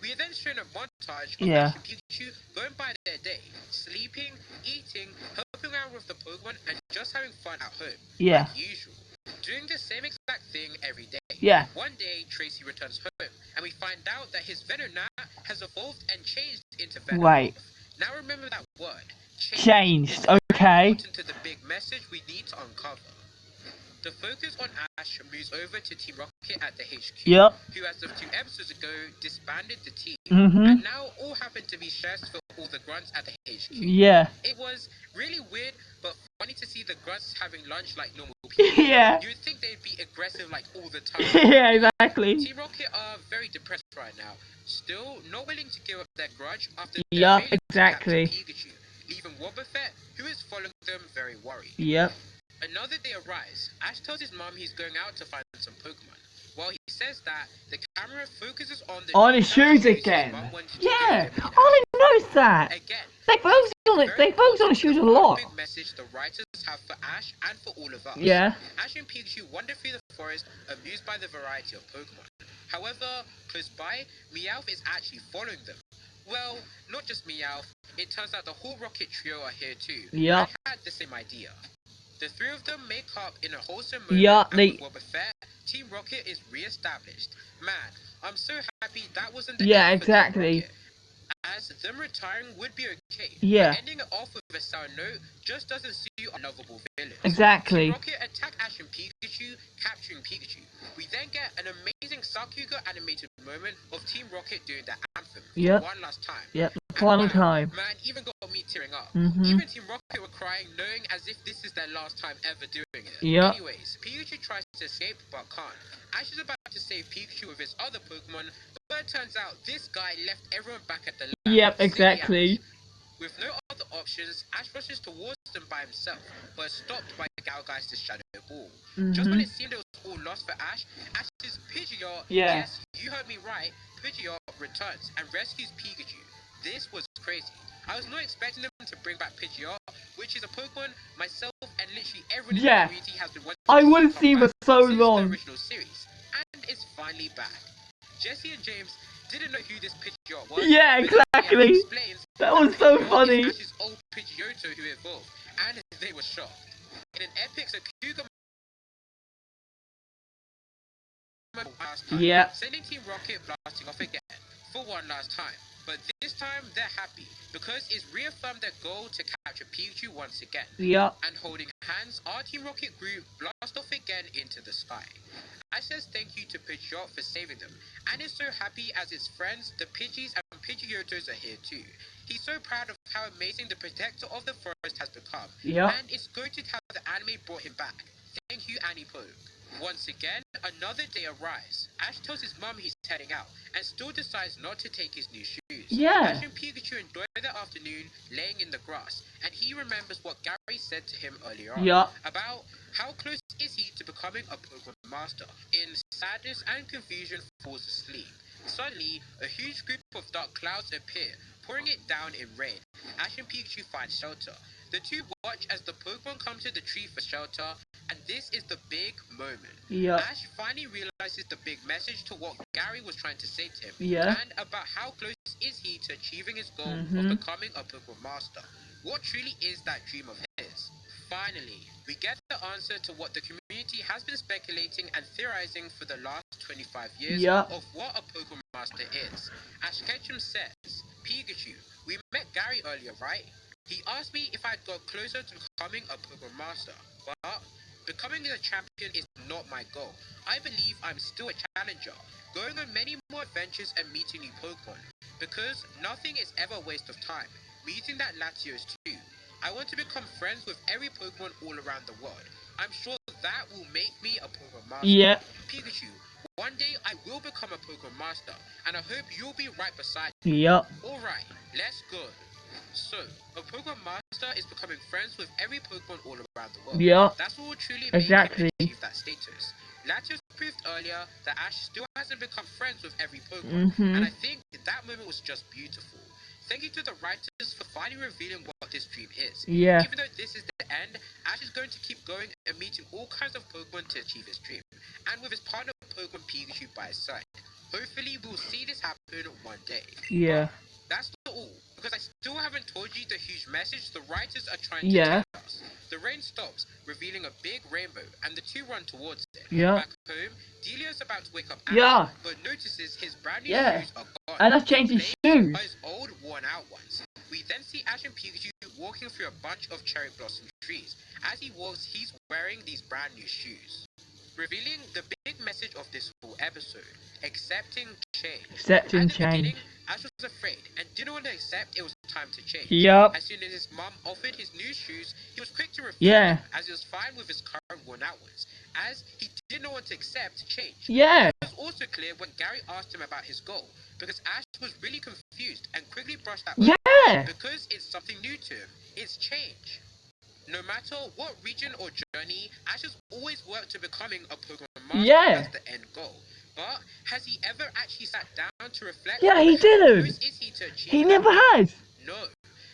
We are then shown a montage of Ash and Pikachu going by their day, sleeping, eating, helping around with the Pokemon, and just having fun at home, like usual. Doing the same exact thing every day. One day, Tracy returns home, and we find out that his Venonat has evolved and changed into Venom. Now remember that word. Changed. Okay. Important to the big message we need to uncover. The focus on Ash moves over to Team Rocket at the HQ, who as of 2 episodes ago disbanded the team, and now all happen to be chefs for all the grunts at the HQ. It was really weird, but funny to see the grunts having lunch like normal people. You would think they'd be aggressive like all the time. Exactly. Team Rocket are very depressed right now, still not willing to give up their grudge after their exactly. Pikachu, leaving Wobbuffet, who is following them, very worried. Another day arrives. Ash tells his mom he's going out to find some Pokemon. Well, he says that the camera focuses on his shoes again. Yeah, I didn't notice that. Again, they focus on it. They focus on the shoes a lot. Big message the writers have for Ash and for all of us. Yeah. Ash and Pikachu wander through the forest, amused by the variety of Pokemon. However, close by, Meowth is actually following them. Well, not just Meowth. It turns out the whole Rocket trio are here too. Yeah. And had the same idea. The three of them make up in a wholesome moment, and with Boba Fett, Team Rocket is re-established. Man, I'm so happy that wasn't the end for Team Rocket, as them retiring would be okay. Yeah. But ending it off with a sour note just doesn't suit our lovable villains. Exactly. Team Rocket attack Ash and Pikachu, capturing Pikachu. We then get an amazing Sakuga animated moment of Team Rocket doing the anthem one last time. Yep, final time. Man, even got me tearing up. Mm-hmm. Even Team Rocket were crying, knowing as if this is their last time ever doing it. Yep. Anyways, Pikachu tries to escape but can't. Ash is about to save Pikachu with his other Pokemon, but it turns out this guy left everyone back at the lab. Yep, exactly. With no other options, Ash rushes towards them by himself, but is stopped by Galgeister's Shadow Ball. Just when it seemed it was all lost for Ash, Ash's Pidgeot, yes, you heard me right, Pidgeot returns and rescues Pikachu. This was crazy. I was not expecting them to bring back Pidgeot, which is a Pokemon myself and literally everyone in the community has been wanting I would have seen for so long. The original series, and it's finally back. Jesse and James didn't know who this Pidgeot was. Yeah, exactly. That was so funny. Ash's old Pidgeotto who evolved, and they were shocked. In an epic Sakuga sending Team Rocket blasting off again for one last time. But this time they're happy because it's reaffirmed their goal to capture Pikachu once again. And holding hands, our Team Rocket group blast off again into the sky. Ash says thank you to Pidgeot for saving them, and is so happy as his friends, the Pidgeys and Pidgeottos are here too. He's so proud of how amazing the protector of the forest has become, and it's goated how the anime brought him back. Thank you, Annie Poe. Once again, another day arrives. Ash tells his mum he's heading out, and still decides not to take his new shoes. Ash and Pikachu enjoy their afternoon laying in the grass, and he remembers what Gary said to him earlier on about how close is he to becoming a Pokemon Master. In sadness and confusion, falls asleep. Suddenly, a huge group of dark clouds appear, pouring it down in rain. Ash and Pikachu find shelter. The two watch as the Pokemon come to the tree for shelter, and this is the big moment. Ash finally realizes the big message to what Gary was trying to say to him, and about how close is he to achieving his goal of becoming a Pokemon Master. What truly is that dream of his? Finally, we get the answer to what the community has been speculating and theorizing for the last 25 years of what a Pokemon Master is. As Ketchum says, Pikachu, we met Gary earlier, right? He asked me if I'd got closer to becoming a Pokemon Master, but becoming a champion is not my goal. I believe I'm still a challenger, going on many more adventures and meeting new Pokemon, because nothing is ever a waste of time. Meeting that Latios too. I want to become friends with every Pokemon all around the world. I'm sure that will make me a Pokemon Master. Pikachu, one day I will become a Pokemon Master, and I hope you'll be right beside me. Alright, let's go. So, a Pokemon Master is becoming friends with every Pokemon all around the world. That's what will truly make him achieve that status. Latios proved earlier that Ash still hasn't become friends with every Pokemon, and I think that moment was just beautiful. Thank you to the writers for finally revealing what this dream is. Even though this is the end, Ash is going to keep going and meeting all kinds of Pokemon to achieve his dream, and with his partner Pokemon Pikachu by his side. Hopefully we'll see this happen one day. But that's not all, because I still haven't told you the huge message the writers are trying to tell us. The rain stops, revealing a big rainbow, and the two run towards it. Back home, Delia's about to wake up Ash, but notices his brand new shoes are gone. And I've changed his shoes. By his old, worn-out ones. We then see Ash and Pikachu walking through a bunch of cherry blossom trees. As he walks, he's wearing these brand new shoes, revealing the big message of this whole episode: accepting change. Accepting change. Ash was afraid and didn't want to accept it was time to change. As soon as his mom offered his new shoes, he was quick to refuse them, as he was fine with his current worn-out ones, as he didn't want to accept change. It was also clear when Gary asked him about his goal, because Ash was really confused and quickly brushed that over because it's something new to him. It's change. No matter what region or journey funny, Ash has always worked to becoming a Pokemon master as the end goal. But has he ever actually sat down to reflect? Yeah, he didn't. Is he to achieve he never has. No,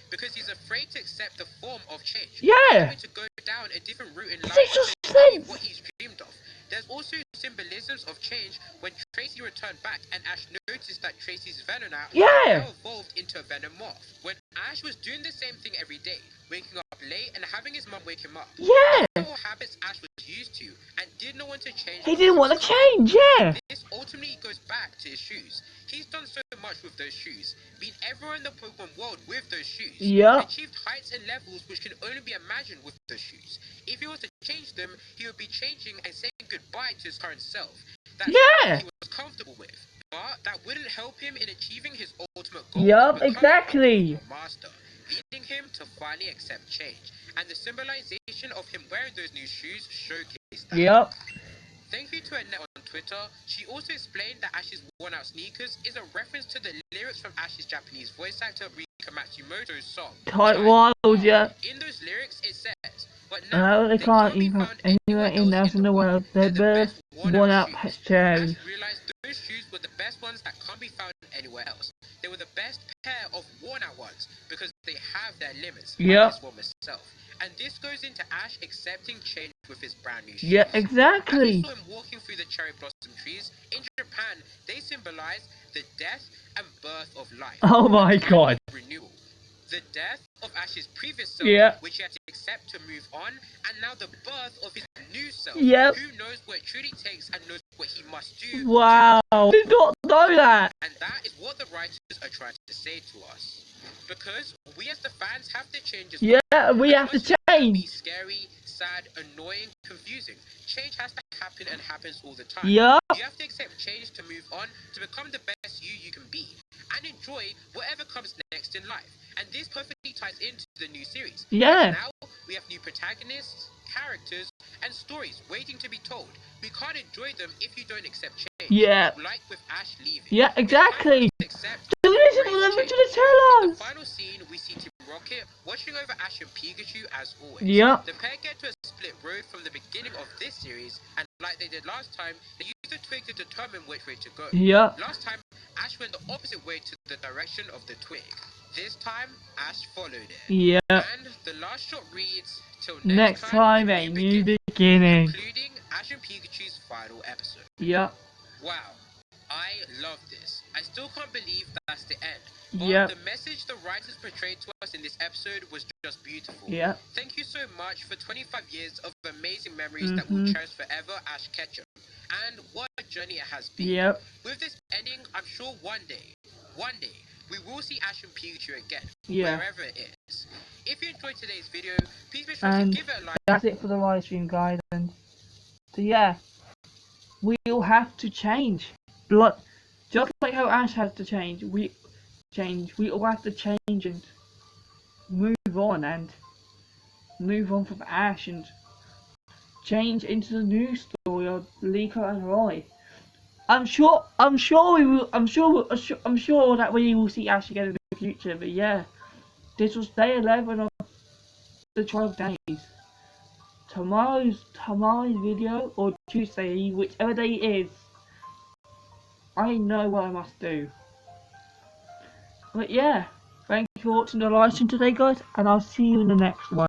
because he's afraid to accept the form of change. Yeah. He's having to go down a different route in life to achieve what he's dreamed of. There's also symbolisms of change when Tracy returned back and Ash noticed that Tracy's Venonat now evolved into a Venomoth. When Ash was doing the same thing every day, waking up late and having his mum wake him up. Yeah. These were habits Ash was used to and did not want to change. He didn't want to change, yeah. This ultimately goes back to his shoes. He's done so much with those shoes, been everywhere in the Pokemon world with those shoes, achieved heights and levels which can only be imagined with those shoes. If he was to change them, he would be changing and saying goodbye to his current self. That's what he was comfortable with. But that wouldn't help him in achieving his ultimate goal. Exactly. Master, leading him to finally accept change. And the symbolization of him wearing those new shoes showcased that. Thank you to Annette on Twitter. She also explained that Ash's worn-out sneakers is a reference to the lyrics from Ash's Japanese voice actor Rika Matsumoto's song. Tight Wild, yeah. In those lyrics, it says, "But now they can't even anywhere else in the world. The best worn-out shoes." Ash realized those shoes were the best ones that can't be found anywhere else. They were the best pair of worn-out ones because they have their limits. Myself. And this goes into Ash accepting change with his brand new shoes. Yeah, exactly. I saw him walking through the cherry blossom trees. In Japan, they symbolize the death and birth of life. Oh my god. Renewal. The death of Ash's previous self, which he had to accept to move on, and now the birth of his new self. Who knows what it truly takes and knows what he must do. Wow. Did not know that. And that is what the writers are trying to say to us. Because we as the fans have to change as well. We have to change. Be scary, sad, annoying, confusing. Change has to happen and happens all the time. Yeah. You have to accept change to move on, to become the best you can be. And enjoy whatever comes next in life. And this perfectly ties into the new series. Yeah. Now we have new protagonists, characters, and stories waiting to be told. We can't enjoy them if you don't accept change. Yeah. Like with Ash leaving. Yeah, exactly. Do listen to them to tell us. In the final scene, we see Team Rocket watching over Ash and Pikachu as always. Yeah. The pair get to a split road from the beginning of this series, and like they did last time, they used a twig to determine which way to go. Yeah. Last time, Ash went the opposite way to the direction of the twig. This time, Ash followed it. Yeah. And the last shot reads, "Till next time, a new beginning." Including Ash and Pikachu's final episode. Yeah. Wow. I love this. I still can't believe that's the end. But the message the writers portrayed to us in this episode was just beautiful. Yeah. Thank you so much for 25 years of amazing memories that will cherish forever, Ash Ketchum. And what a journey it has been. Yep. With this ending, I'm sure one day, we will see Ash and Pikachu again, Yeah. wherever it is. If you enjoyed today's video, please be sure to give it a like. That's it for the live stream, guys. And so yeah, we all have to change. Just like how Ash has to change, we all have to change and move on from Ash and change into the new story of Liko and Roy. I'm sure that we will see Ash again in the future. But yeah, this was day 11 of the 12 days. Tomorrow's video, or Tuesday, whichever day it is, I know what I must do. But yeah, thank you for watching the live stream today, guys, and I'll see you in the next one.